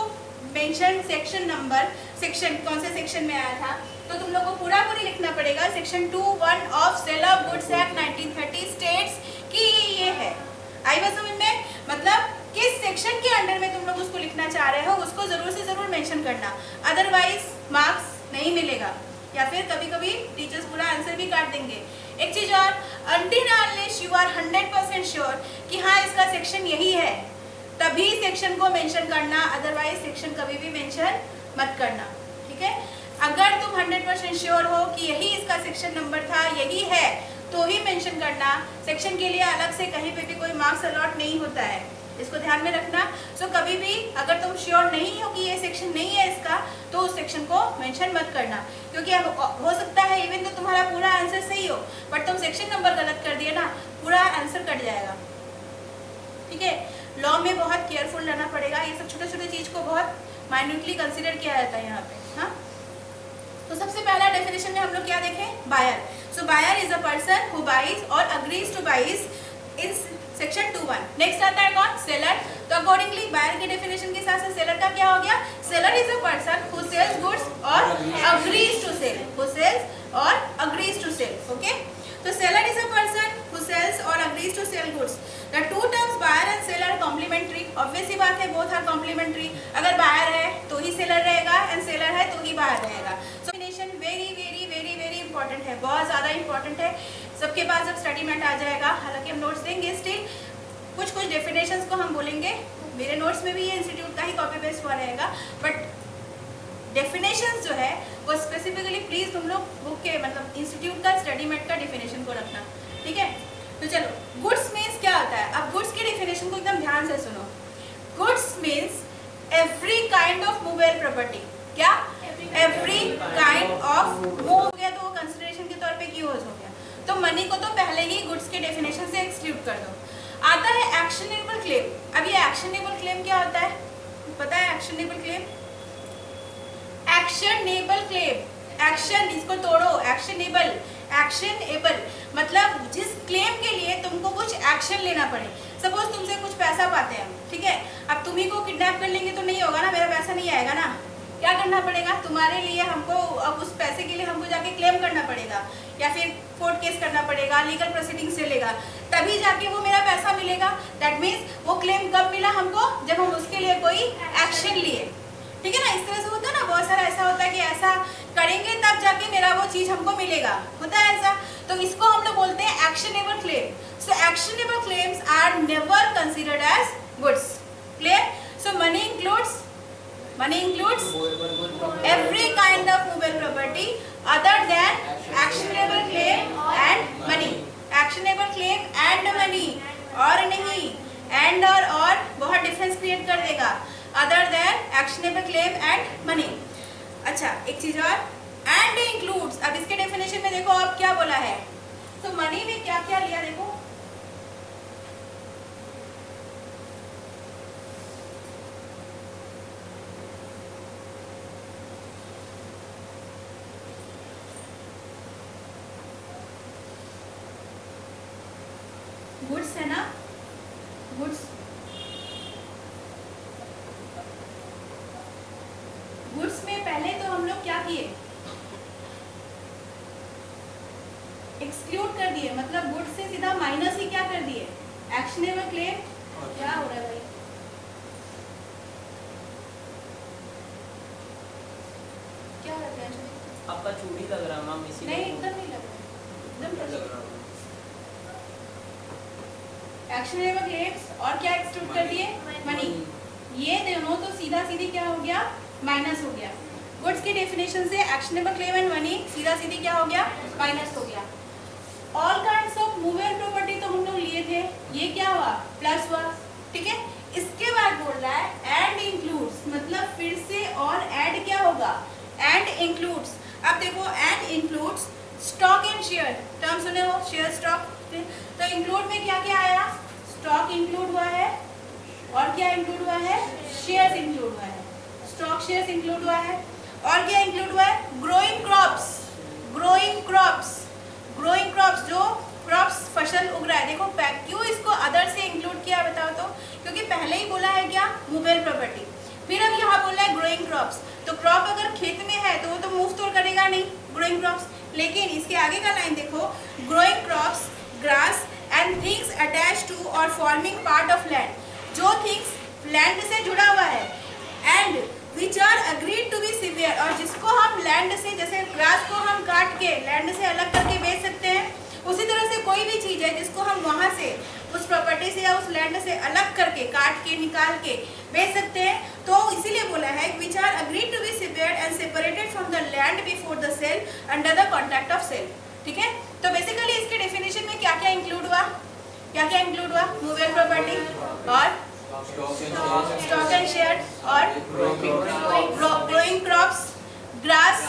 mention section number, section कौन से सेक्शन में आया था, तो तुम लोग को पूरा पूरी लिखना पड़ेगा। Section 2(1) of sale of goods act 1930 states कि ये है, करना चाह रहे हो उसको ज़रूर से ज़रूर मेंशन करना, अदरवाइज मार्क्स नहीं मिलेगा या फिर कभी कभी टीचर्स पूरा आंसर भी काट देंगे। एक चीज़ और, until unless you are 100% sure कि हाँ इसका सेक्शन यही है तभी सेक्शन को मेंशन करना, अदरवाइज सेक्शन कभी भी मेंशन मत करना, ठीक है। अगर तुम 100% श्योर हो कि यही इसका सेक्शन नंबर था, यही है, तो ही मेंशन करना। सेक्शन के लिए अलग से कहीं पे भी कोई मार्क्स अलॉट नहीं होता है, इसको ध्यान में रखना। सो कभी भी अगर तुम श्योर नहीं हो कि ये सेक्शन नहीं है इसका, तो उस सेक्शन को मेंशन मत करना, क्योंकि अब हो सकता है इवन तो तुम्हारा पूरा आंसर सही हो बट तुम सेक्शन नंबर गलत कर दिए ना, पूरा आंसर कट जाएगा, ठीक है। लॉ में बहुत केयरफुल रहना पड़ेगा, ये सब छोटे छोटे चीज़ को बहुत माइन्यूटली कंसिडर किया जाता है यहाँ पे, हाँ। तो सबसे पहला डेफिनेशन में हम लोग क्या देखें, buyer. So buyer is a person who buys और agrees to buys in section 2(1). Next आता है कौन, सेलर। तो अकॉर्डिंगली बायर के डेफिनेशन के साथ साथ सेलर का क्या हो गया, seller is a person who sells goods or agrees to sell, who sells or agrees to sell, okay. तो seller is a person who sells or agrees to sell goods. The two terms buyer and seller complementary, obvious सी बात है, both are complementary. अगर buyer है तो ही seller रहेगा and seller है तो ही बायर रहेगा। So definition very very very very important है, बहुत ज़्यादा इंपॉर्टेंट है। सबके पास जब स्टडी मैट आ जाएगा, हालांकि हम नोट्स देंगे स्टिल, कुछ कुछ डेफिनेशंस को हम बोलेंगे, मेरे नोट्स में भी ये इंस्टीट्यूट का ही कॉपी पेस्ट हुआ रहेगा, बट डेफिनेशंस जो है वो स्पेसिफिकली प्लीज़ तुम लोग बुक के मतलब इंस्टीट्यूट का स्टडी मैट का डेफिनेशन को रखना, ठीक है। तो चलो, गुड्स मीन्स क्या होता है, अब गुड्स की डेफिनेशन को एकदम ध्यान से सुनो। Goods means every kind of movable property. क्या, एवरी काइंड ऑफ मूव हो गया तो वो कंसिडरेशन के तौर पे यूज हो गया, तो मनी को तो पहले ही गुड्स के डेफिनेशन से एक्सक्लूड कर दो। आता है एक्शनेबल क्लेम। अब ये एक्शनेबल क्लेम क्या होता है, पता है actionable claim? Actionable claim, action, इसको तोड़ो, एक्शनेबल, एक्शनेबल मतलब जिस क्लेम के लिए तुमको कुछ एक्शन लेना पड़े। सपोज तुमसे कुछ पैसा पाते हैं हम, ठीक है, अब तुम्ही को किडनैप कर लेंगे तो नहीं होगा ना, मेरा पैसा नहीं आएगा ना, क्या करना पड़ेगा तुम्हारे लिए, हमको अब उस पैसे के लिए हमको जाके क्लेम करना पड़ेगा या फिर कोर्ट केस करना पड़ेगा, लीगल प्रोसीडिंग्स चलेगा, तभी जाके वो मेरा पैसा मिलेगा। दैट मीन्स वो क्लेम कब मिला हमको, जब हम उसके लिए कोई एक्शन लिए, ठीक है ना। इस तरह से होता है ना, बहुत सारा ऐसा होता है कि ऐसा करेंगे तब जाके मेरा वो चीज़ हमको मिलेगा, होता है ऐसा। तो इसको हम लोग बोलते हैं actionable claim. So actionable claims are never considered as goods. Clear? So money includes every kind of movable property other than actionable claim and money. Actionable claim and money, और नहीं, and और बहुत डिफरेंस क्रिएट कर देगा, other than actionable claim and money। अच्छा, एक चीज और, and includes। अब इसके डेफिनेशन में देखो अब क्या बोला है, तो मनी में क्या क्या लिया देखो, गुड्स है ना, गुड्स, गुड्स में पहले तो हम लोग क्या किए, एक्सक्लूड कर दिए, मतलब गुड्स से सीधा माइनस ही क्या कर दिए, एक्शनेबल क्लेम। क्या हो रहा है भाई, क्या लग रहा है, आपका चूड़ी लग रहा है मैम, इसी नहीं एकदम नहीं लग रहा, एकदम लग रहा है। एक्शनेबल क्लेम्स और क्या एक्सक्लूड कर दिए, मनी। ये दोनों तो सीधा सीधी क्या हो गया, माइनस हो गया। गुड्स की डेफिनेशन से एक्शनेबल क्लेम एंड मनी सीधा सीधी क्या हो गया, माइनस हो गया। All kinds of movable property तो हम लोग लिए थे, ये क्या हुआ, प्लस हुआ, ठीक है। इसके बाद बोल रहा है एंड इंक्लूड्स, मतलब फिर से और ऐड क्या होगा, एंड इंक्लूड्स। अब देखो and includes stock and share, term सुने हो, शेयर स्टॉक, तो इंक्लूड में क्या क्या आया, स्टॉक इंक्लूड हुआ है और क्या इंक्लूड हुआ है, शेयर्स इंक्लूड हुआ है, स्टॉक शेयर्स इंक्लूड हुआ है और क्या इंक्लूड हुआ है, growing crops, growing crops, growing crops जो क्रॉप्स फसल उग रहा है। देखो क्यों इसको अदर से इंक्लूड किया बताओ तो, क्योंकि पहले ही बोला है क्या, मूवेबल प्रॉपर्टी, फिर अब यहाँ बोला है ग्रोइंग क्रॉप्स। तो क्रॉप अगर खेत में है तो वो तो मूव तो करेगा नहीं, ग्रोइंग क्रॉप्स, लेकिन इसके आगे का लाइन देखो, growing crops grass and things attach to और फॉर्मिंग पार्ट ऑफ लैंड, जो थिंग्स लैंड से जुड़ा हुआ है, and which are agreed to be severed, और जिसको हम लैंड से, जैसे ग्रास को हम काट के लैंड से अलग करके बेच सकते हैं, उसी तरह से कोई भी चीज़ है जिसको हम वहाँ से उस प्रॉपर्टी से या उस लैंड से अलग करके काट के निकाल के बेच सकते हैं। तो इसीलिए बोला है which are agreed to be severed and separated from the land before the sale under the contract of sale. ठीक है, तो बेसिकली इसके डेफिनेशन में क्या क्या इंक्लूड हुआ, क्या क्या इंक्लूड हुआ, मूवेबल प्रॉपर्टी और स्टॉक एंड शेयर और ग्रोइंग क्रॉप्स, ग्रास,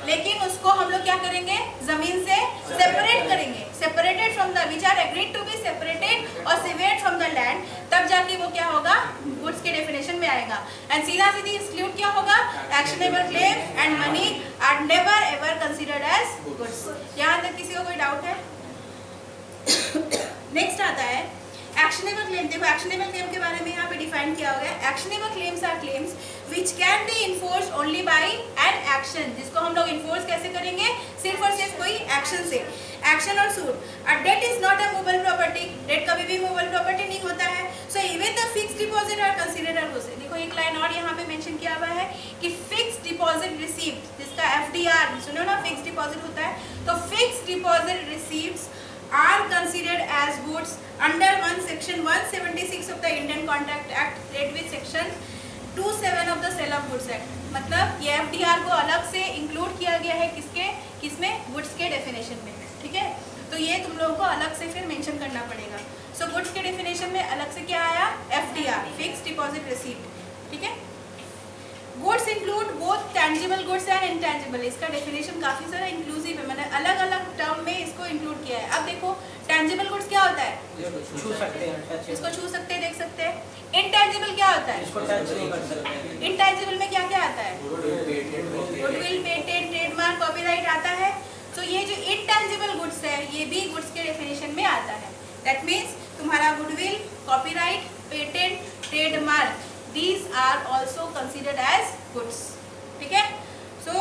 लेकिन उसको हम लोग क्या करेंगे, जमीन से सेपरेट करेंगे, separated from the, which are agreed to be separated और सेवेड फ्रॉम द लैंड, तब जाके वो क्या होगा, गुड्स के डेफिनेशन में आएगा। एंड सीधा सीधी एक्सक्लूड क्या होगा, actionable claim and money are never ever considered as goods. यहाँ तक किसी को कोई डाउट है? नेक्स्ट आता है एक्शनेबल क्लेम। देखो एक्शनेबल क्लेम के बारे में यहाँ पे डिफाइन किया हुआ है, actionable claims are claims which can be enforce only by an action, जिसको हम लोग इन्फोर्स कैसे करेंगे, सिर्फ और सिर्फ कोई एक्शन से। एक्शन और suit, a debt is not a movable property, debt कभी भी मूवेबल प्रॉपर्टी नहीं होता है। So even the fixed deposit are considered as goods. देखो एक लाइन और यहाँ पे मेंशन किया हुआ है कि फिक्स्ड डिपॉजिट रिसीव्ड, जिसका एफडीआर सुनो ना, फिक्स्ड डिपॉजिट होता है, तो fixed deposit receiveds are considered as goods under section 176 of the Indian Contract Act, read with section 27 of the Sale of Goods Act। मतलब ये एफडीआर को अलग से इंक्लूड किया गया है किसके, किसमें, गुड्स के डेफिनेशन में। ठीक है, तो ये तुम लोगों को अलग से फिर मेंशन करना पड़ेगा। सो गुड्स के डेफिनेशन में अलग से क्या आया, एफडीआर, फिक्स्ड डिपॉजिट रिसीव्ड। ठीक है, goods include both tangible goods and intangible. इसका डेफिनेशन काफी सारा इंक्लूसिव है, मैंने अलग अलग टर्म में इसको इंक्लूड किया है। अब देखो टैंजिबल गुड्स क्या होता है, छू सकते हैं, इसको छू सकते हैं, देख सकते हैं। इनटैंजिबल क्या होता है, इसको टच नहीं कर सकते। इनटैंजिबल में क्या क्या आता है, गुडविल, पेटेंट, ट्रेडमार्क, कॉपीराइट आता है। तो ये जो इनटैंजिबल गुड्स है ये भी गुड्स के डेफिनेशन में आता है। दैट मीन्स तुम्हारा goodwill, copyright, patent, trademark, these are also considered as goods। ठीक है, so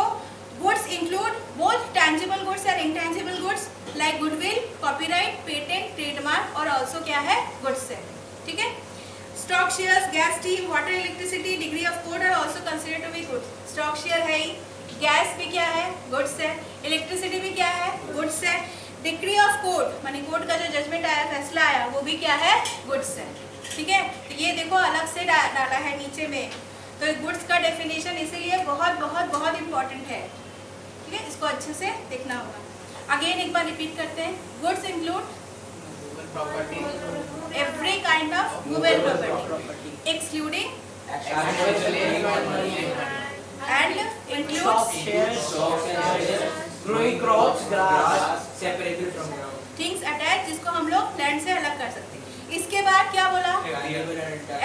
goods include both tangible goods and intangible goods like goodwill, copyright, patent, trademark और also क्या है, goods है। ठीक है, stock shares, gas, steam, water, electricity, degree of code are also considered to be goods। stock share है ही, gas भी क्या है, गुड्स है, इलेक्ट्रिसिटी भी क्या है, गुड्स है, डिग्री ऑफ कोर्ट मानी कोर्ट का जो जजमेंट आया, फैसला आया, वो भी क्या है, गुड्स है। ठीक है, तो ये देखो अलग से डाला है नीचे में, तो गुड्स का डेफिनेशन इसीलिए बहुत बहुत बहुत इंपॉर्टेंट है। ठीक है, इसको अच्छे से देखना होगा। अगेन एक बार रिपीट करते हैं, goods include every kind of movable property excluding and includes growing crops, grass separated from ground, things attached, जिसको हम लोग लैंड से अलग कर सकते हैं। इसके बाद क्या बोला,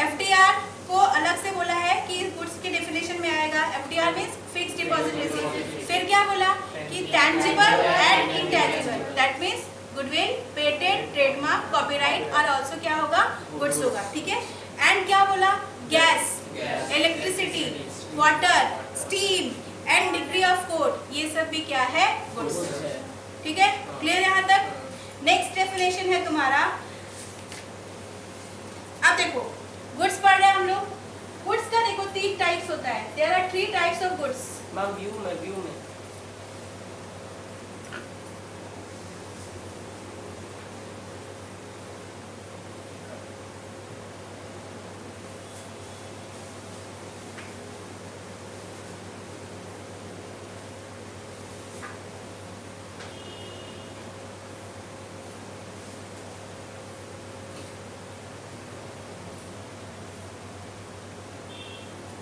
एफडीआर को अलग से बोला है कि गुड्स के डेफिनेशन में आएगा। FDR means fixed deposit received. फिर क्या बोला कि tangible and intangible, that means goodwill, patent, trademark, copyright और आल्सो क्या होगा, गुड्स होगा। ठीक है, एंड क्या बोला, gas, electricity, water, steam and degree of code, ये सब भी क्या है, गुड्स। ठीक है, क्लियर यहाँ तक? नेक्स्ट डेफिनेशन है तुम्हारा, अब देखो गुड्स पढ़ रहे हैं हम लोग। गुड्स का देखो 3 टाइप्स होता है, there are 3 types of goods. मैम व्यू में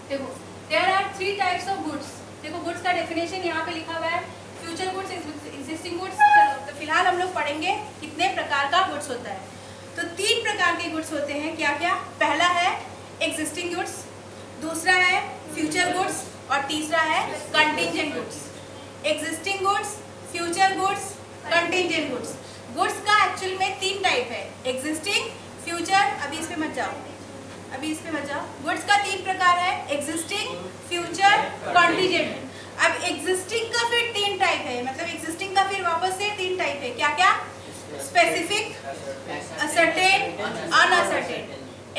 देखो there are 3 types of goods. देखो गुड्स का डेफिनेशन यहाँ पे लिखा हुआ है, फ्यूचर गुड्स, एग्जिस्टिंग गुड्स। तो फिलहाल हम लोग पढ़ेंगे कितने प्रकार का गुड्स होता है। तो 3 प्रकार के गुड्स होते हैं, क्या क्या? पहला है एग्जिस्टिंग गुड्स, दूसरा है फ्यूचर गुड्स और तीसरा है contingent goods. Existing goods, future goods, contingent goods. Goods का एक्चुअल में 3 टाइप है, एग्जिस्टिंग, फ्यूचर, अभी इस पे मत जाओ, अभी इस पे मत जाओ। गुड्स का 3 प्रकार है, एग्जिस्टिंग, फ्यूचर, कंटिंजेंट। अब एग्जिस्टिंग का फिर 3 टाइप है, मतलब एग्जिस्टिंग का फिर वापस से 3 टाइप है, क्या क्या? Specific, ascertain, unascertain.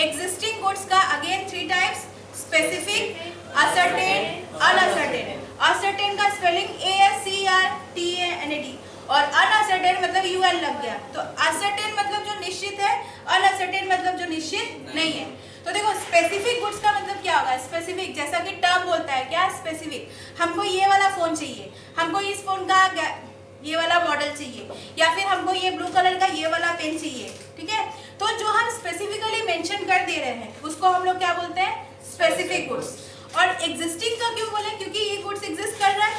Existing goods का again 3 types, specific, ascertain, unascertain. Ascertain का स्पेलिंग ASCERTAIN और अनअसर्टेन मतलब UL लग गया। तो असर्टेन मतलब जो निश्चित है, अनअसर्टेन मतलब जो निश्चित नहीं है। तो देखो स्पेसिफिक गुड्स का मतलब क्या होगा? स्पेसिफिक जैसा कि टर्म बोलता है, क्या स्पेसिफिक, हमको ये वाला फोन चाहिए, हमको इस फोन का ये वाला मॉडल चाहिए, या फिर हमको ये ब्लू कलर का ये वाला पेन चाहिए, ठीक है। तो जो हम स्पेसिफिकली मेंशन कर दे रहे हैं उसको हम लोग क्या बोलते हैं? Specific goods. और एग्जिस्टिंग का क्यों बोले? क्योंकि ये गुड्स एग्जिस्ट कर रहा है,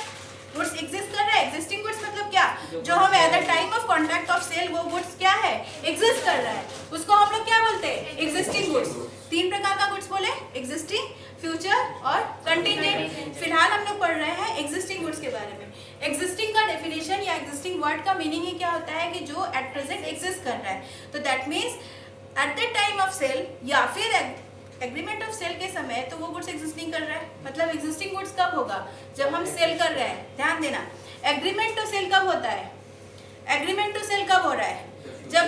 गुड्स एग्जिस्ट कर रहा है। एग्जिस्टिंग गुड्स मतलब क्या? जो हम at the time of contract of sale वो गुड्स क्या है? एग्जिस्ट कर रहा है, उसको हम लोग क्या बोलते हैं? Existing goods. तीन प्रकार का गुड्स बोले, एग्जिस्टिंग, फ्यूचर और कंटिजेंट। फिलहाल हम लोग पढ़ रहे हैं एग्जिस्टिंग गुड्स के बारे में। एग्जिस्टिंग का डेफिनेशन या एग्जिस्टिंग वर्ड का मीनिंग ही क्या होता है कि जो एट प्रेजेंट एग्जिस्ट कर रहा है। तो that means at the time of sale या फिर एग्रीमेंट ऑफ सेल के समय तो वो गुड्स एग्जिस्ट नहीं कर रहा है। मतलब एग्जिस्टिंग गुड्स कब होगा? जब हम सेल कर रहे हैं। ध्यान देना, एग्रीमेंट टू सेल कब होता है? एग्रीमेंट टू सेल कब हो रहा है? जब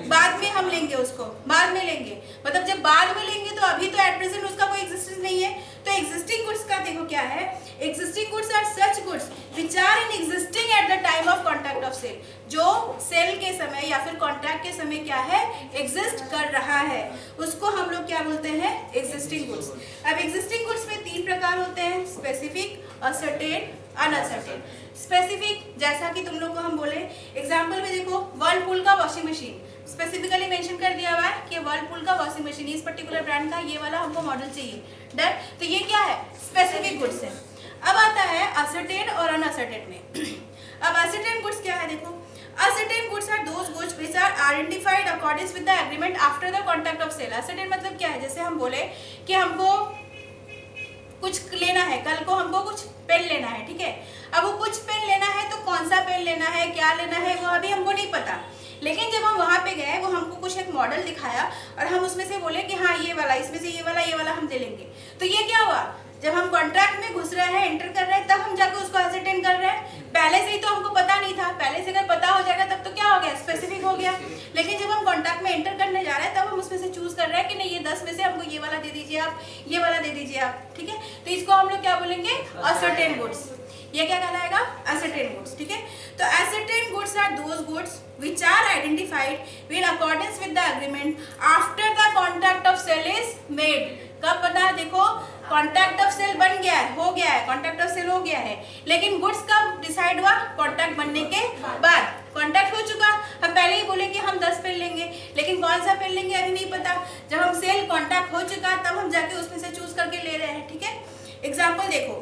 बाद में हम लेंगे उसको, बाद में लेंगे, मतलब जब बाद में लेंगे तो अभी तो एट प्रेजेंट उसका कोई एग्जिस्टेंस नहीं है। तो एग्जिस्टिंग गुड्स का देखो क्या है? Existing goods are such goods which are in existing at the time of contract of sale. जो सेल के समय या फिर कॉन्ट्रैक्ट के समय क्या है? एग्जिस्ट कर रहा है, उसको हम लोग क्या बोलते हैं? Existing goods. अब एग्जिस्टिंग गुड्स में तीन प्रकार होते हैं, स्पेसिफिक, असर्टेन, अनअसर्टेन। स्पेसिफिक जैसा कि तुम लोग को हम बोले, एग्जांपल में देखो व्हर्लपूल का वॉशिंग मशीन स्पेसिफिकली मेंशन कर दिया हुआ है कि व्हर्लपूल का वॉशिंग मशीन इस पर्टिकुलर ब्रांड का ये वाला हमको मॉडल चाहिए। डन, तो ये क्या है? स्पेसिफिक गुड्स है। अब आता है असर्टेन और अनअसर्टेन में। अब असर्टेन गुड्स क्या है? देखो, ascertain goods are those goods which are identified according with the agreement after the contract of sale. Ascertain मतलब क्या है? जैसे हम बोले कि हमको कुछ लेना है, कल को हमको कुछ पेन लेना है, ठीक है। अब वो कुछ पेन लेना है तो कौन सा पेन लेना है, क्या लेना है, वो अभी हमको नहीं पता। लेकिन जब हम वहाँ पे गए, वो हमको कुछ एक मॉडल दिखाया और हम उसमें से बोले कि हाँ ये वाला, इसमें से ये वाला हम ले लेंगे। तो ये क्या हुआ? जब हम कॉन्ट्रैक्ट में घुस रहे हैं, एंटर कर रहे हैं, तब हम जाकर उसको असर्टेन कर रहे हैं। पहले से ही तो हमको पता नहीं था, पहले से अगर पता हो जाएगा तब तो क्या हो गया? स्पेसिफिक हो गया। लेकिन जब हम कॉन्ट्रैक्ट में एंटर करने जा रहे हैं तब हम उसमें से चूज कर रहे हैं कि नहीं ये 10 में से हमको ये वाला दे दीजिए आप, ये वाला दे दीजिए आप, ठीक है। तो इसको हम लोग क्या बोलेंगे? Ascertain goods. ये क्या कहलाएगा? असर्टेन गुड्स, ठीक है। तो ascertain goods are those goods which are identified in accordance with the agreement after the contract of sale is made। कब पता है? देखो कॉन्ट्रैक्ट ऑफ सेल बन गया है, हो गया है, कॉन्ट्रैक्ट ऑफ सेल हो गया है, लेकिन गुड्स कब डिसाइड हुआ? कॉन्ट्रैक्ट बनने के बाद। कॉन्ट्रैक्ट हो चुका, हम पहले ही बोले कि हम 10 पेन लेंगे, लेकिन कौन सा पेन लेंगे अभी नहीं पता। जब हम सेल कॉन्ट्रैक्ट हो चुका तब हम जाके उसमें से चूज करके ले रहे हैं, ठीक है। एग्जाम्पल देखो,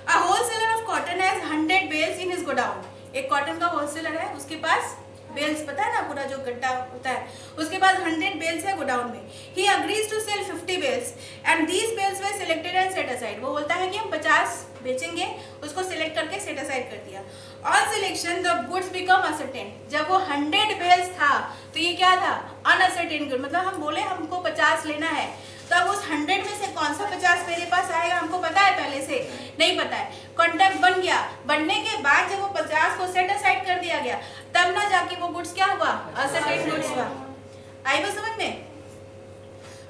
a wholesaler of cotton has 100 bales in his godown. एक कॉटन का होलसेलर है, उसके पास बेल्स, पता है ना, पूरा जो गड्ढा होता है, उसके पास 100 बेल्स है गोडाउन में। He agrees to sell 50 bales and these bales were selected and set aside. वो बोलता है कि हम 50 बेचेंगे, उसको सिलेक्ट करके सेट असाइड कर दिया। On selection the goods become ascertain. जब वो 100 बेल्स था तो ये क्या था? Uncertain good. मतलब हम बोले हमको 50 लेना है, तो अब उस 100 में से कौन सा 50 मेरे पास आएगा हमको पता है? पहले से नहीं पता है। कॉन्ट्रैक्ट बन गया, बनने के बाद जब वो 50 को सेट असाइड कर दिया गया तब ना जाके वो गुड्स क्या हुआ? असर्टेन गुड्स हुआ। आई बात समझ में?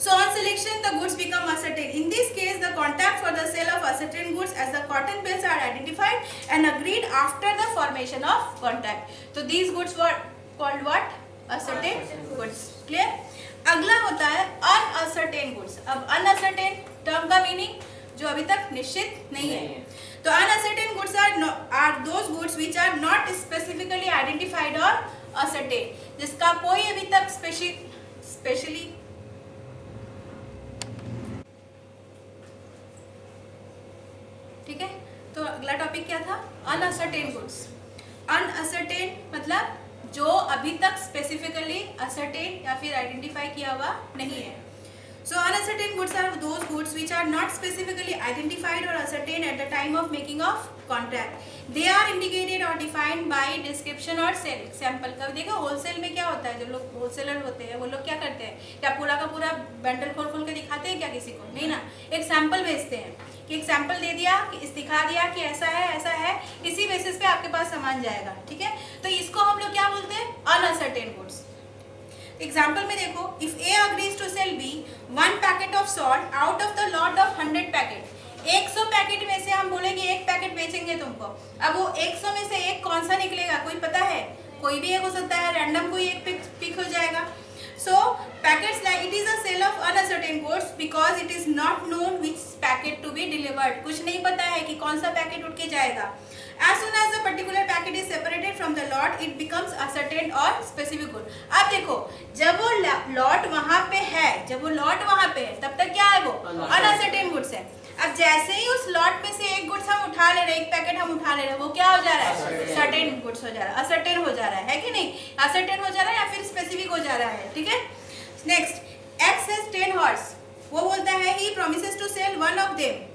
So on selection the goods become ascertain. In this case the contract for the sale of ascertain goods as the cotton bales are identified and agreed after the formation of contract. So these goods were called what? Ascertain goods. Clear? अगला होता है unascertain goods. अब unascertain term का meaning जो अभी तक निश्चित नहीं है। तो unascertain goods are those goods which are not specifically identified और असर्टेन, जिसका कोई अभी तक स्पेशली ठीक है। तो अगला टॉपिक क्या था? Uncertain goods. अनअसर्टेन मतलब जो अभी तक स्पेसिफिकली असर्टेन या फिर आइडेंटिफाई किया हुआ नहीं है। So uncertain goods are those goods which are not specifically identified or ascertained at the time of making of contract. They are indicated or defined by description or sale. Example कब देखो wholesale में क्या होता है? जो लोग wholesaler होते हैं वो लोग क्या करते हैं? क्या पूरा का पूरा बंडल खोल के दिखाते हैं क्या किसी को? नहीं ना, एक सैंपल भेजते हैं कि एक सैंपल दे दिया, दिखा दिया कि ऐसा है, इसी बेसिस पे आपके पास सामान जाएगा, ठीक है। तो इसको हम लोग क्या बोलते हैं? Uncertain goods. एग्जाम्पल में देखो, if A agrees to sell B 1 packet of salt out of the lot of 100 packet, 100 packet में से हम बोलेंगे एक पैकेट बेचेंगे तुमको। अब वो 100 में से एक कौन सा निकलेगा, कोई पता है? कोई भी एक हो सकता है, रैंडम कोई एक पिक हो जाएगा। So packets like it is a sale of uncertain goods because it is not known which packet to be delivered. कुछ नहीं पता है कि कौन सा पैकेट उठ के जाएगा। As soon as a particular packet is separated from the lot, it becomes ascertain or specific good. अब देखो, जब वो लॉट वहाँ पे है, तब तक क्या है वो uncertain goods है। अब जैसे ही उस लॉट में से एक गुड्स हम उठा ले रहे हैं, एक पैकेट हम उठा ले रहे हैं, वो क्या हो जा रहा है? सर्टेन गुड्स हो जा रहा है, असर्टेन हो जा रहा है कि नहीं? असर्टेन हो जा रहा है या फिर स्पेसिफिक हो जा रहा है, ठीक है। नेक्स्ट, एक्स हैज 10 हॉर्स, वो बोलता है he promises to sell one of them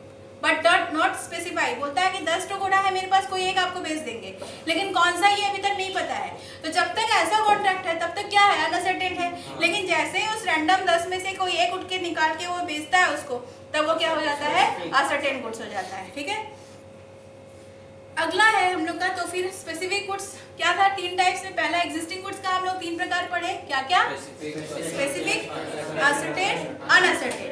but डॉट नॉट स्पेसिफाई, बोलता है कि 10 तो घोड़ा है मेरे पास, कोई एक आपको बेच देंगे, लेकिन कौन सा ये अभी तक नहीं पता है। तो जब तक ऐसा कॉन्ट्रैक्ट है तब तक क्या है? अनसर्टेन है। लेकिन जैसे ही उस रैंडम 10 में से कोई एक उठ के निकाल के वो बेचता है उसको, तब वो क्या हो जाता है? असर्टेन गुड्स हो जाता है, ठीक है। अगला है हम लोग का, तो फिर स्पेसिफिक गुड्स क्या था? 3 टाइप्स में। पहला एग्जिस्टिंग गुड्स का हम लोग 3 प्रकार पढ़े, क्या क्या? Specific, ascertain, uncertain.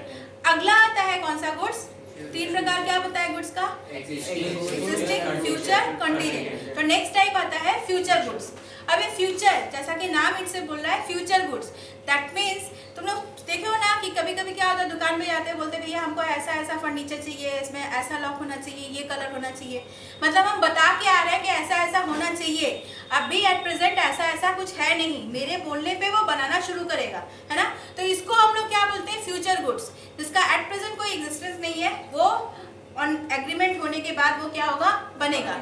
अगला आता है कौन सा गुड्स? 3 प्रकार क्या होता है गुड्स का? Existing, future, continuing. तो नेक्स्ट टाइप आता है फ्यूचर गुड्स। अब ये फ्यूचर, जैसा कि नाम इससे बोल रहा है फ्यूचर गुड्स, दैट मीन्स तुम लोग देखो ना कि कभी कभी क्या होता है, दुकान में जाते हैं, बोलते भैया हमको ऐसा ऐसा फर्नीचर चाहिए, इसमें ऐसा लॉक होना चाहिए, ये कलर होना चाहिए, मतलब हम बता के आ रहे हैं कि ऐसा ऐसा होना चाहिए। अभी एट प्रेजेंट ऐसा ऐसा कुछ है नहीं, मेरे बोलने पे वो बनाना शुरू करेगा, है ना। तो इसको हम लोग क्या बोलते हैं? फ्यूचर गुड्स, जिसका एट प्रेजेंट कोई एग्जिस्टेंस नहीं है, वो ऑन एग्रीमेंट होने के बाद वो क्या होगा? बनेगा।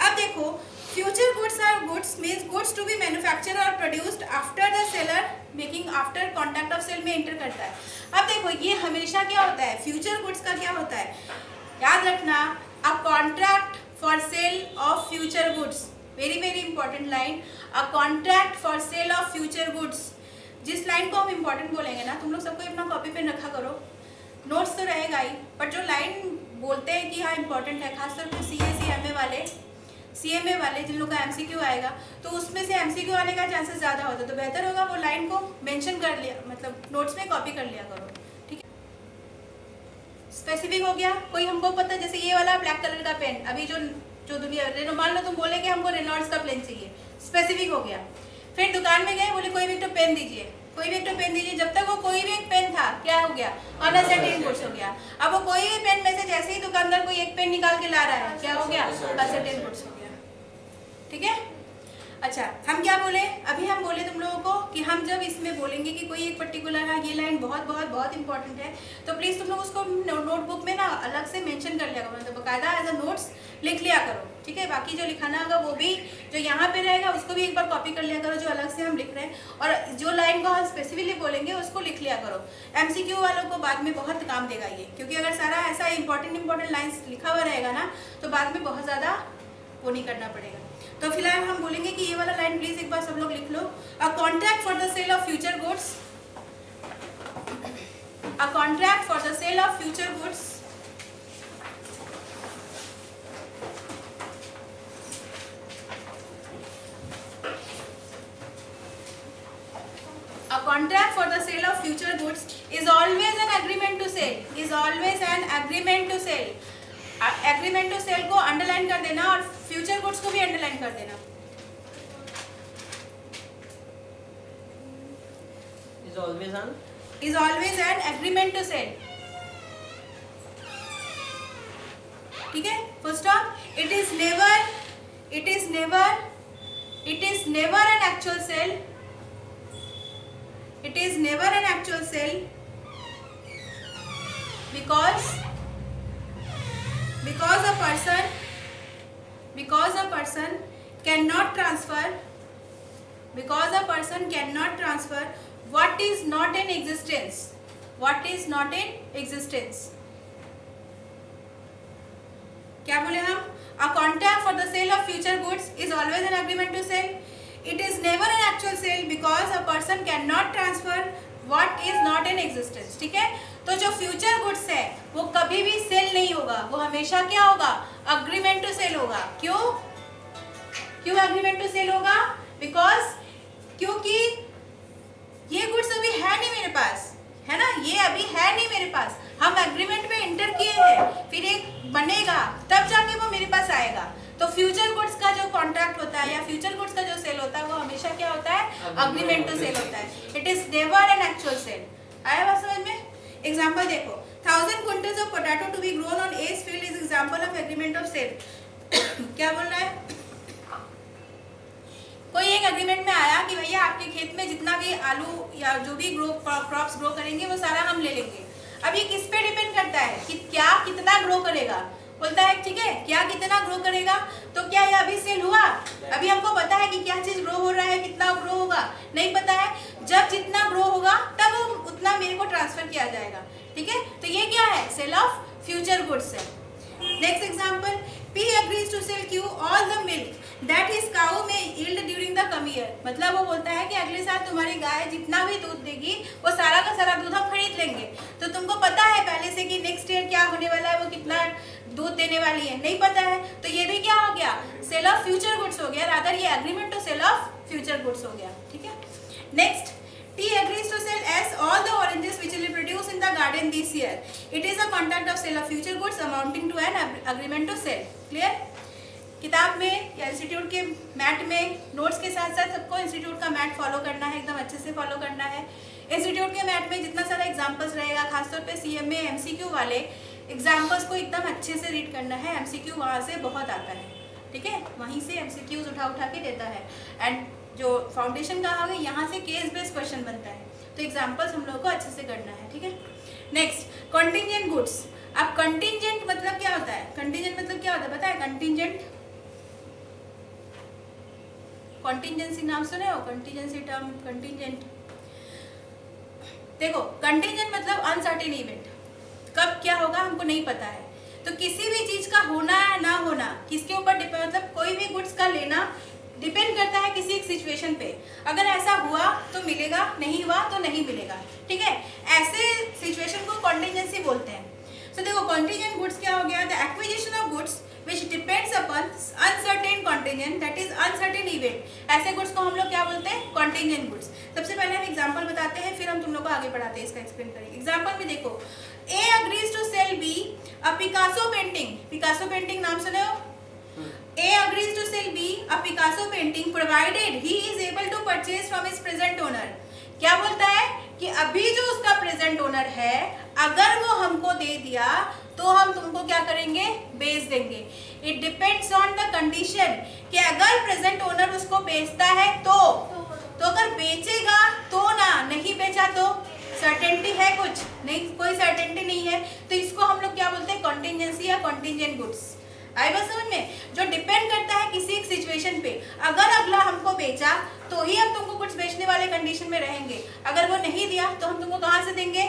अब देखो, future goods are goods means goods to be manufactured or produced after the seller making after contract of sale में एंटर करता है। अब देखो, ये हमेशा क्या होता है? फ्यूचर गुड्स का क्या होता है? याद रखना, अ contract for sale of future goods, very very important line, a contract for sale of future goods. जिस लाइन को हम इंपॉर्टेंट बोलेंगे ना, तुम लोग सबको अपना कॉपी पे रखा करो, नोट्स तो रहेगा ही, बट जो लाइन बोलते हैं कि हाँ इंपॉर्टेंट है, खासतौर पर CMA वाले, CMA वाले जिन लोग का MCQ आएगा, तो उसमें से MCQ आने का चांसेस ज़्यादा होता है, तो बेहतर होगा वो लाइन को मेंशन कर लिया, मतलब नोट्स में कॉपी कर लिया करो, ठीक है। स्पेसिफिक हो गया, कोई हमको पता, जैसे ये वाला ब्लैक कलर का पेन, अभी जो दुनिया, मान लो तुम बोले कि हमको रेनॉल्ड्स का पेन चाहिए, स्पेसिफिक हो गया। फिर दुकान में गए, बोले कोई भी एक तो पेन दीजिए, कोई भी एक तो पेन दीजिए, जब तक वो कोई भी एक पेन था, क्या हो गया? अनसर्टेन गुड्स हो गया। अब वो कोई भी पेन में से जैसे ही दुकानदार कोई एक पेन निकाल के ला रहा है, क्या हो गया? अनसर्टेन गुड्स हो गया, ठीक है। अच्छा, हम क्या बोले? अभी हम बोले तुम लोगों को कि हम जब इसमें बोलेंगे कि कोई एक पर्टिकुलर है, ये लाइन बहुत बहुत बहुत इंपॉर्टेंट है, तो प्लीज़ तुम लोग उसको नोटबुक में ना अलग से मेंशन कर लिया करो, मतलब बाकायदा एज अ नोट्स लिख लिया करो, ठीक है। बाकी जो लिखाना होगा वो भी जो यहाँ पे रहेगा उसको भी एक बार कॉपी कर लिया करो, जो अलग से हम लिख रहे हैं, और जो लाइन को हम स्पेसिफिकली बोलेंगे उसको लिख लिया करो। MCQ वालों को बाद में बहुत काम देगा ये, क्योंकि अगर सारा ऐसा इंपॉर्टेंट लाइन्स लिखा हुआ रहेगा ना, तो बाद में बहुत ज़्यादा वो नहीं करना पड़ेगा। तो फिलहाल हम बोलेंगे कि ये वाला लाइन प्लीज एक बार सब लोग लिख लो। A contract for the sale of future goods, a contract for the sale of future goods a contract for the sale of future goods is always an agreement to sell, is always an agreement to sell। Agreement to sell को underline कर देना और future goods को भी underline कर देना। is always an agreement to sell, ठीक है, full stop. it is never an actual sale, it is never an actual sale because a person cannot transfer what is not in existence, क्या बोले हम? A contract for the sale of future goods is always an agreement to sell, it is never an actual sale because a person cannot transfer what is not in existence, ठीक है। तो जो future goods है वो कभी भी cell नहीं होगा, वो हमेशा क्या होगा? अग्रीमेंट टू सेल होगा। क्यों अग्रीमेंट टू सेल होगा? क्योंकि ये पास, है ना, ये अभी है नहीं मेरे पास, हम एग्रीमेंट में इंटर किए हैं, फिर एक बनेगा तब जाके वो मेरे पास आएगा। तो फ्यूचर गुड्स का जो कॉन्ट्रैक्ट होता है या फ्यूचर गुड्स का जो सेल होता है वो हमेशा क्या होता है, अग्रीमेंट टू सेल होता है। It is never an actual sale. आया बात समझ में? एग्जांपल देखो, 1000 quintals of potato to be grown on A's field is example of agreement of sale. क्या बोल रहा है, कोई एक एग्रीमेंट में आया कि भैया आपके खेत में जितना भी आलू या जो भी क्रॉप्स ग्रो करेंगे वो सारा हम ले लेंगे। अब ये किस पे डिपेंड करता है कि क्या कितना ग्रो करेगा, बोलता है ठीक है क्या कितना ग्रो करेगा, तो क्या ये अभी सेल हुआ? अभी हमको पता है कि क्या चीज ग्रो हो रहा है, कितना ग्रो होगा, नहीं पता है। जब जितना ग्रो होगा तब उतना मेरे को ट्रांसफर किया जाएगा, ठीक है। तो ये क्या है, सेल ऑफ फ्यूचर गुड्स है। Next example, P agrees to sell Q all the milk that his cow may yield during the coming year। मतलब वो बोलता है कि अगले साल तुम्हारी गाय जितना भी दूध देगी वो सारा का सारा दूध हम खरीद लेंगे। तो तुमको पता है पहले से कि नेक्स्ट ईयर क्या होने वाला है, वो कितना दूध देने वाली है, नहीं पता है। तो ये भी क्या हो गया, सेल ऑफ फ्यूचर गुड्स हो गया, रादर ये agreement to sell of future goods हो गया, ठीक है। Next, T agrees to sell S all the oranges which will be produced in the garden this year. It is a contract of sale of future goods amounting to an agreement to sell. Clear? किताब में या institute के mat में notes के साथ साथ सबको institute का मैट फॉलो करना है, एकदम अच्छे से फॉलो करना है। इंस्टीट्यूट के मैट में जितना सारा एग्जांपल्स रहेगा, खासतौर पे CMA MCQ वाले एग्जांपल्स को एकदम अच्छे से रीड करना है। MCQ वहाँ से बहुत आता है, ठीक है, वहीं से MCQs उठा उठा के देता है। एंड जो फाउंडेशन का आगे यहाँ से केस बेस्ड क्वेश्चन बनता है, तो एग्जांपल्स हम लोगों को अच्छे से करना है, ठीक है। Next, contingent goods. अब कंटिंजेंट मतलब क्या होता है, कंटिंजेंट मतलब क्या होता है पता है? कंटिंजेंट, कंटिंजेंसी नाम सुने हो, कंटिंजेंसी टर्म, कंटिंजेंट। देखो कंटिंजेंट मतलब अनसर्टेन इवेंट, कब क्या होगा हमको नहीं पता है। तो किसी भी चीज का होना या ना होना किसके ऊपर डिपेंड, मतलब कोई भी गुड्स का लेना डिपेंड करता है किसी एक सिचुएशन पे। अगर ऐसा हुआ तो मिलेगा, नहीं हुआ तो नहीं मिलेगा, ठीक है। ऐसे सिचुएशन को कॉन्टिजेंसी बोलते हैं। सो देखो कॉन्टिजेंट गुड्स क्या हो गया, the acquisition of goods which depends upon uncertain contingent that is uncertain event। ऐसे गुड्स को हम लोग क्या बोलते हैं, कॉन्टिजेंट गुड्स। सबसे पहले हम एग्जांपल बताते हैं, फिर हम तुम लोग को आगे बढ़ाते हैं, इसका एक्सप्लेन करेंगे। एग्जांपल में देखो, A agrees to sell B a Picasso painting। Picasso painting नाम सुने हो? A agrees to sell B a Picasso painting provided he is able to purchase from his present owner। क्या बोलता है कि अभी जो उसका प्रेजेंट ओनर है अगर वो हमको दे दिया तो हम तुमको क्या करेंगे, बेच देंगे। It depends on the condition कि अगर प्रेजेंट ओनर उसको बेचता है तो अगर बेचेगा तो ना, नहीं बेचा तो सर्टेनिटी है कुछ नहीं, कोई सर्टेनिटी नहीं है, तो इसको हम लोग क्या बोलते हैं, कॉन्टिजेंसी या कॉन्टिजेंट गुड्स। आई बात समझ में? जो डिपेंड करता है किसी एक सिचुएशन पे, अगर अगला हमको बेचा तो ही हम तुमको कुछ बेचने वाले कंडीशन में रहेंगे, अगर वो नहीं दिया तो हम तुमको कहाँ से देंगे।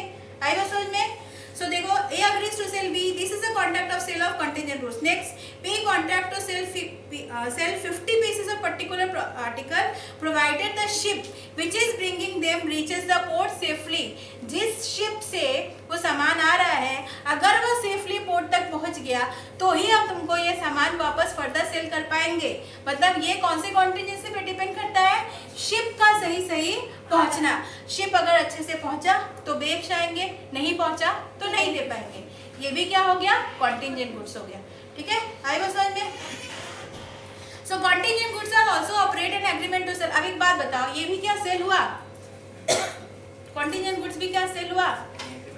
आई बात समझ में? So देखो A agrees to sell B, this is a contract of sale of contingent goods. Next, B contract to sell 50 pieces of particular article provided the ship which is bringing them reaches the port safely। जिस ship से वो सामान आ रहा है अगर वो safely port तक पहुंच गया तो ही हम तुमको ये सामान वापस फर्दर सेल कर पाएंगे। मतलब ये कौन से कॉन्टिजेंसी पे डिपेंड करता है, शिप का सही पहुंचना। शिप अगर अच्छे से पहुंचा तो बेच आएंगे, नहीं पहुंचा तो नहीं दे पाएंगे। ये भी क्या हो गया, कॉन्टिजेंट गुड्स हो गया, ठीक है। आई बात समझ में? So contingent goods are also operate an agreement to sell. अब एक बात बताओ, ये भी क्या सेल हुआ, कॉन्टिजेंट गुड्स भी क्या सेल हुआ,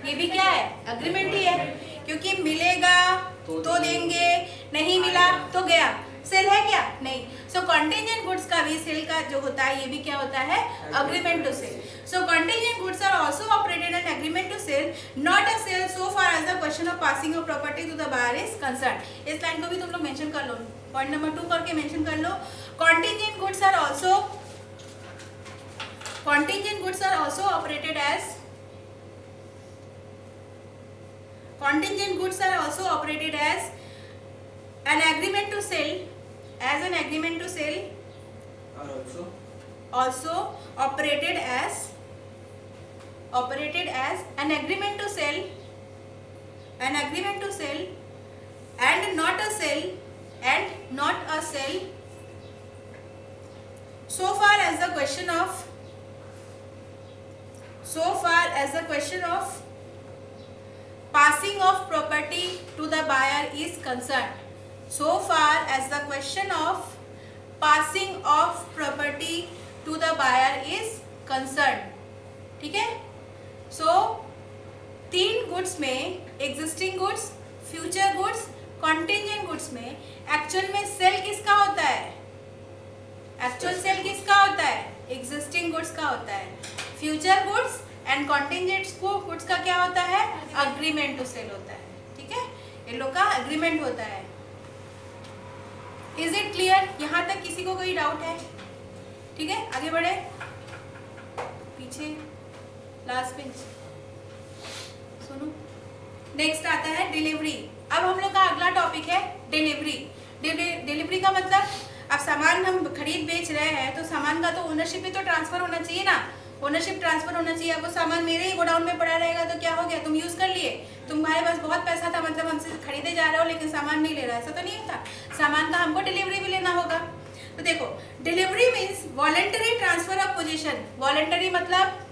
ये भी क्या है, एग्रीमेंट ही है, क्योंकि मिलेगा तो देंगे, नहीं मिला तो गया, सेल है क्या, नहीं। सो कॉन्टिजेंट गुड्स का भी सेल का जो होता है ये भी क्या होता है, agreement to sell. So contingent goods are also operated an agreement to sell, not a sale so far as the question of passing of property to the buyer is concern. इस लाइन को भी तुम लोग mention कर लो, point number 2 करके mention कर लो। Contingent goods are also operated as an agreement to sell, are also operated as an agreement to sell and not a sell so far as the question of as the question of passing of property to the buyer is concerned, so far as the question of passing of property to the buyer is concerned, ठीक है। सो 3 goods में, existing goods, future goods, contingent goods में actual में cell किसका होता है? Actual sale किसका होता है? एग्जिस्टिंग गुड्स का होता है। Future goods and contingent goods का क्या होता है? अग्रीमेंट टू सेल होता है, ठीक है। इन लोग का अग्रीमेंट होता है। Is it clear? यहाँ तक किसी को कोई डाउट है? ठीक है, आगे बढ़े। पीछे लास्ट पेज सुनो। नेक्स्ट आता है डिलीवरी। अब हम लोग का अगला टॉपिक है डिलीवरी। डिलीवरी का मतलब, अब सामान हम खरीद बेच रहे हैं तो सामान का तो ओनरशिप भी तो ट्रांसफर होना चाहिए ना, ओनरशिप ट्रांसफर होना चाहिए। अब वो सामान मेरे ही गोडाउन में पड़ा रहेगा तो क्या हो गया? तुम यूज कर लिए, तुम्हारे पास बहुत पैसा था, मतलब हमसे खरीदे जा रहे हो लेकिन सामान नहीं ले रहा, ऐसा तो नहीं था। सामान का हमको डिलीवरी भी लेना होगा। तो देखो, delivery means voluntary transfer of position. Voluntary मतलब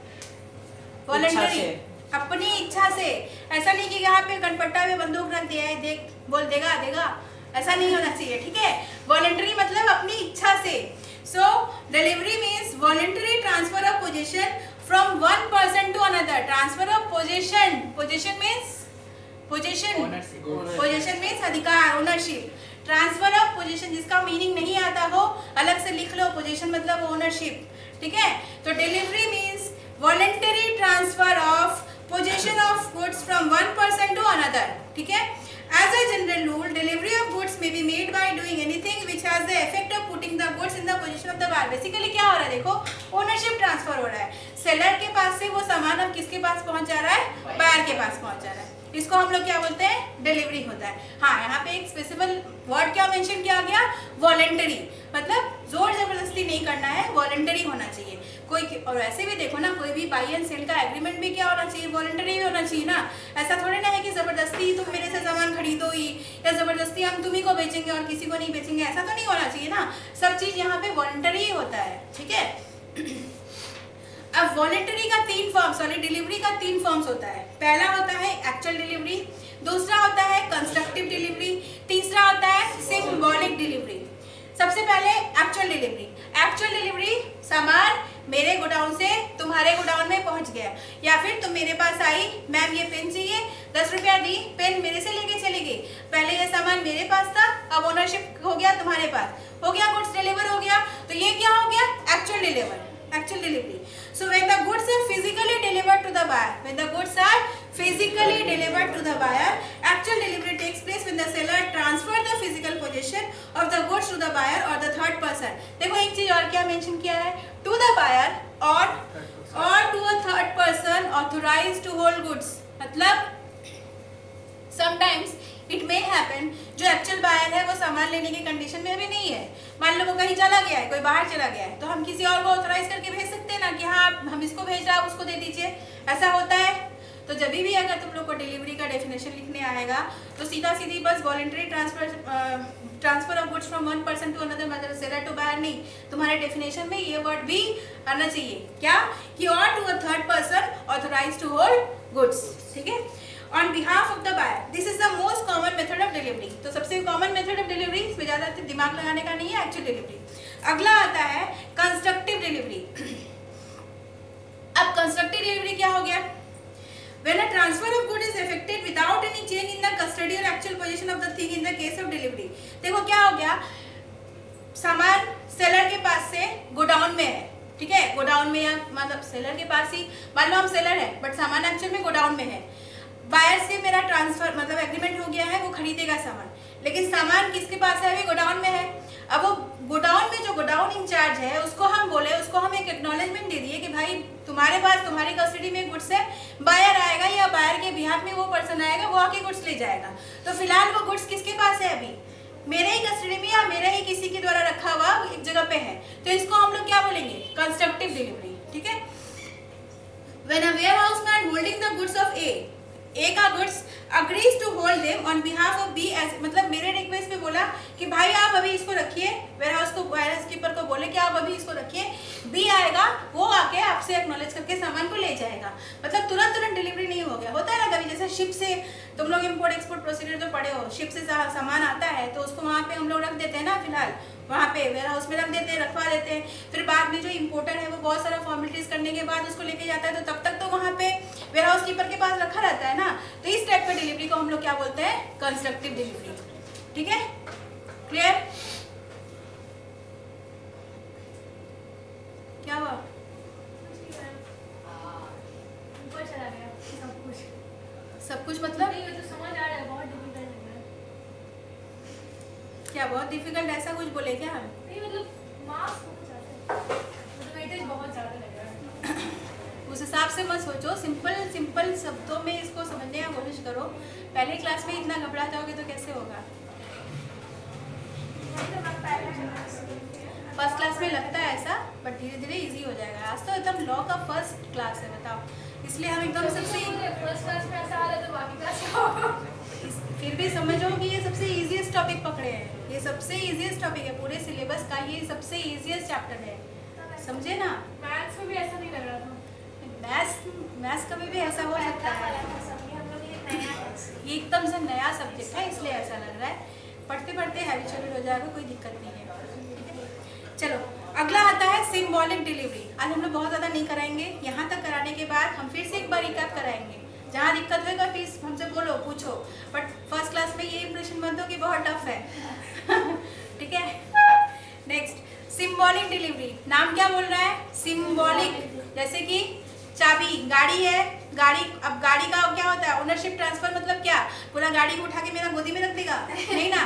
वॉलंटरी, अपनी इच्छा से। ऐसा नहीं कि यहाँ पे गनपट्टा में बंदूक रख दिया है, देख बोल देगा देगा, ऐसा नहीं होना चाहिए, ठीक है। वॉलंटरी मतलब अपनी इच्छा से। So delivery means voluntary transfer of possession from one person to another. Transfer of possession, possession means possession, possession means अधिकार, ओनरशिप। ट्रांसफर ऑफ पोजीशन जिसका मीनिंग नहीं आता हो अलग से लिख लो, पोजीशन मतलब ओनरशिप, ठीक है। तो delivery means voluntary transfer of possession of goods from one person to another, ठीक है। As a general rule, delivery of goods may be made by doing anything which has the effect of putting the goods in the possession of the buyer. Basically क्या हो रहा है? देखो, ownership transfer हो रहा है। सेलर के पास से वो सामान अब किसके पास पहुंच जा रहा है? बायर के पास पहुंच जा रहा है। इसको हम लोग क्या बोलते हैं? डिलीवरी होता है। हाँ, यहाँ पे एक स्पेसिफिक वर्ड क्या मेंशन किया गया? वॉलंटरी, मतलब जोर जबरदस्ती नहीं करना है, वॉलंटरी होना चाहिए। कोई, और वैसे भी देखो ना, कोई भी बाई एंड सेल का एग्रीमेंट भी क्या होना चाहिए? वॉलंटरी भी होना चाहिए ना। ऐसा थोड़ी ना है कि जबरदस्ती तुम मेरे से सामान खरीदो ही, या जबरदस्ती हम तुम्ही को बेचेंगे और किसी को नहीं बेचेंगे, ऐसा तो नहीं होना चाहिए ना। सब चीज यहाँ पे वॉलंटरी ही होता है, ठीक है। अब वॉलंटरी का 3 फॉर्म, सॉरी डिलीवरी का 3 फॉर्म्स होता है। पहला होता है एक्चुअल डिलीवरी, दूसरा होता है कंस्ट्रक्टिव डिलीवरी, तीसरा होता है सिंबॉलिक डिलीवरी। सबसे पहले एक्चुअल डिलीवरी। एक्चुअल डिलीवरी, सामान मेरे गोडाउन से तुम्हारे गोडाउन में पहुंच गया, या फिर तुम मेरे पास आई, मैम ये पेन चाहिए, 10 रुपया दी, पेन मेरे से लेके चली गई। पहले ये सामान मेरे पास था, अब ओनरशिप हो गया तुम्हारे पास, हो गया, गुड्स डिलीवर हो गया, तो ये क्या हो गया? Actual deliver, actual delivery. So when the goods are physically delivered to the buyer, when the goods are physically delivered to the buyer, actual delivery takes place when the seller transfer the physical possession of the goods to the buyer or the third person. देखो एक चीज और क्या mention किया है? To the buyer or to a third person authorized to hold goods. मतलब sometimes it may happen जो actual buyer है वो सामान लेने की कंडीशन में अभी नहीं है। मान लो वो कहीं चला गया है, कोई बाहर चला गया है, तो हम किसी और को ऑथराइज करके भेज सकते हैं ना कि हाँ हम इसको भेज रहे हैं, आप उसको दे दीजिए, ऐसा होता है। तो जब भी अगर तुम लोग को डिलीवरी का डेफिनेशन लिखने आएगा तो सीधा सीधी बस voluntary transfer of goods from one person to another, मतलब सेलर टू बायर नहीं, तुम्हारे डेफिनेशन में ये वर्ड भी आना चाहिए, क्या कि और to a third person authorise to hold goods, ठीक है, on behalf of the buyer. This is the most common method of delivery. तो सबसे कॉमन मेथड ऑफ डिलीवरी, इसमें ज़्यादा दिमाग लगाने का नहीं है, एक्चुअल डिलीवरी। अगला आता है कंस्ट्रक्टिव डिलीवरी। अब कंस्ट्रक्टिव डिलीवरी क्या हो गया? When a transfer of good is effected without any change in the custody or actual possession of the thing in the case of delivery. देखो क्या हो गया, सामान सेलर के पास से गोडाउन में है, ठीक है, गोडाउन में या मतलब सेलर के पास ही, मान लो हम सेलर है बट सामान एक्चुअल में गोडाउन में है। बायर से मेरा ट्रांसफर मतलब एग्रीमेंट हो गया है, वो खरीदेगा सामान, लेकिन सामान किसके पास है? अभी गोडाउन में है। अब वो गोडाउन में जो गोडाउन इंचार्ज है उसको हम बोले, उसको हम एक एक्नॉलेजमेंट दे दिए कि भाई तुम्हारे पास तुम्हारी कस्टडी में गुड्स है, बायर आएगा या बायर के बिहाफ में वो पर्सन आएगा, वो आके गुड्स ले जाएगा। तो फिलहाल वो गुड्स किसके पास है? अभी मेरे ही कस्टडी में या मेरे ही किसी के द्वारा रखा हुआ एक जगह पे है, तो इसको हम लोग क्या बोलेंगे? कंस्ट्रक्टिव डिलीवरी, ठीक है। When a warehouse man holding the goods of A का goods agrees to hold them on behalf of B as, मतलब मेरे रिक्वेस्ट पे बोला कि भाई आप अभी इसको रखिए, वेयरहाउस को, वेयरहाउस कीपर को बोले कि आप अभी इसको रखिए, B आएगा, वो आके आपसे एक्नॉलेज करके सामान को ले जाएगा। था, मतलब तुरंत तुरंत डिलीवरी नहीं हो गया। होता है ना कभी, जैसे शिप से तुम लोग इम्पोर्ट एक्सपोर्ट प्रोसीजर तो पढ़े हो, शिप से सामान आता है तो उसको वहाँ पे हम लोग रख देते हैं ना, फिलहाल वहाँ पे वेयर हाउस में रख देते हैं, रखवा देते हैं। फिर बाद में जो इम्पोर्टर है वो बहुत सारा फॉर्मेलिटीज करने के बाद उसको लेके जाता है, तो तब तक तो वहाँ पे वेयर हाउस कीपर के पास रखा रहता है ना। तो इस टाइप का डिलीवरी को हम लोग क्या बोलते हैं, कंस्ट्रक्टिव डिलीवरी। ठीक है, क्लियर? क्या हुआ? ऊपर चला गया सब कुछ। सब कुछ मतलब नहीं, ये तो समझ आ रहा है, बहुत डिफिकल्ट लग रहा है। क्या बहुत डिफिकल्ट ऐसा कुछ बोले क्या? नहीं मतलब मार्क्स बहुत ज्यादा है, मतलब वेटेज बहुत ज्यादा लग रहा है। उस हिसाब से मत सोचो, सिंपल सिंपल शब्दों में इसको समझने की कोशिश करो। पहले क्लास में इतना घबरा जाओगे तो कैसे होगा? फर्स्ट क्लास में लगता है ऐसा, बट धीरे धीरे इजी हो जाएगा। आज तो एकदम लॉ का फर्स्ट क्लास है, बताओ, इसलिए हम एकदम सबसे फर्स्ट क्लास में ऐसा आ रहा है तो बाकी क्लास क्या होगा? फिर भी समझो कि ये सबसे इजीएस्ट टॉपिक पकड़े हैं, ये सबसे इजीएस्ट टॉपिक है पूरे सिलेबस का, ये सबसे इजीएस्ट चैप्टर है, समझे ना? मैथ्स में भी ऐसा नहीं लग रहा था। मैथ्स कभी भी ऐसा हो सकता है, ये एकदम से नया सब्जेक्ट है इसलिए ऐसा लग रहा है। पढ़ते पढ़ते हैबिचुअल हो जाएगा, कोई दिक्कत नहीं है। चलो अगला आता है सिंबॉलिक डिलीवरी। आज हम लोग बहुत ज़्यादा नहीं कराएंगे, यहाँ तक कराने के बाद हम फिर से एक बार रिकैप कराएंगे। जहाँ दिक्कत होगा प्लीज हमसे बोलो, पूछो, बट फर्स्ट क्लास में ये इंप्रेशन मत दो कि बहुत टफ है। ठीक है, नेक्स्ट सिंबॉलिक डिलीवरी। नाम क्या बोल रहा है? सिंबॉलिक। जैसे कि चाबी, गाड़ी है, गाड़ी, अब गाड़ी का क्या होता है, ओनरशिप ट्रांसफर। मतलब क्या पूरा गाड़ी को उठा के मेरा गोदी में रख देगा? नहीं ना।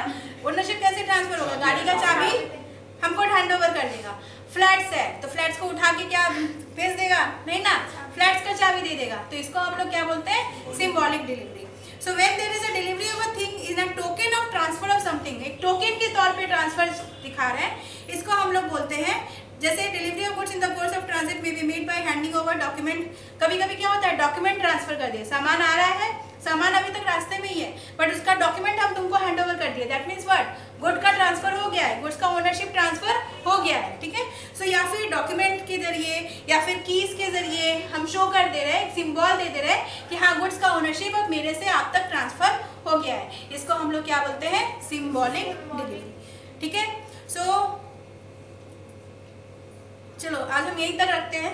ओनरशिप कैसे ट्रांसफर होगा? गाड़ी का चाबी हमको हैंड ओवर कर देगा। फ्लैट्स है तो फ्लैट्स को उठा के क्या भेज देगा? नहीं ना, फ्लैट्स का चाबी दे देगा। तो इसको हम लोग क्या बोलते हैं? Symbolic delivery. So when there is a delivery of a thing in a token of transfer of something, एक टोकन के तौर पे ट्रांसफर दिखा रहे हैं, इसको हम लोग बोलते हैं। जैसे delivery of goods in the course of transit may be made by handing over document. कभी कभी क्या होता है, डॉक्यूमेंट ट्रांसफर कर दिए, सामान आ रहा है, सामान अभी तक रास्ते में ही है, बट उसका डॉक्यूमेंट हम तुमको हैंड ओवर कर दिया। That means what? गुड का ट्रांसफर हो गया है, गुड्स का ओनरशिप ट्रांसफर हो गया है। ठीक है, सो या फिर डॉक्यूमेंट के जरिए या फिर कीज के जरिए हम शो कर दे रहे हैं, सिंबल दे दे रहे हैं कि हाँ गुड्स का ओनरशिप अब मेरे से आप तक ट्रांसफर हो गया है। इसको हम लोग क्या बोलते हैं? Symbolic delivery. ठीक है, सो चलो आज हम यहीं तक रखते हैं।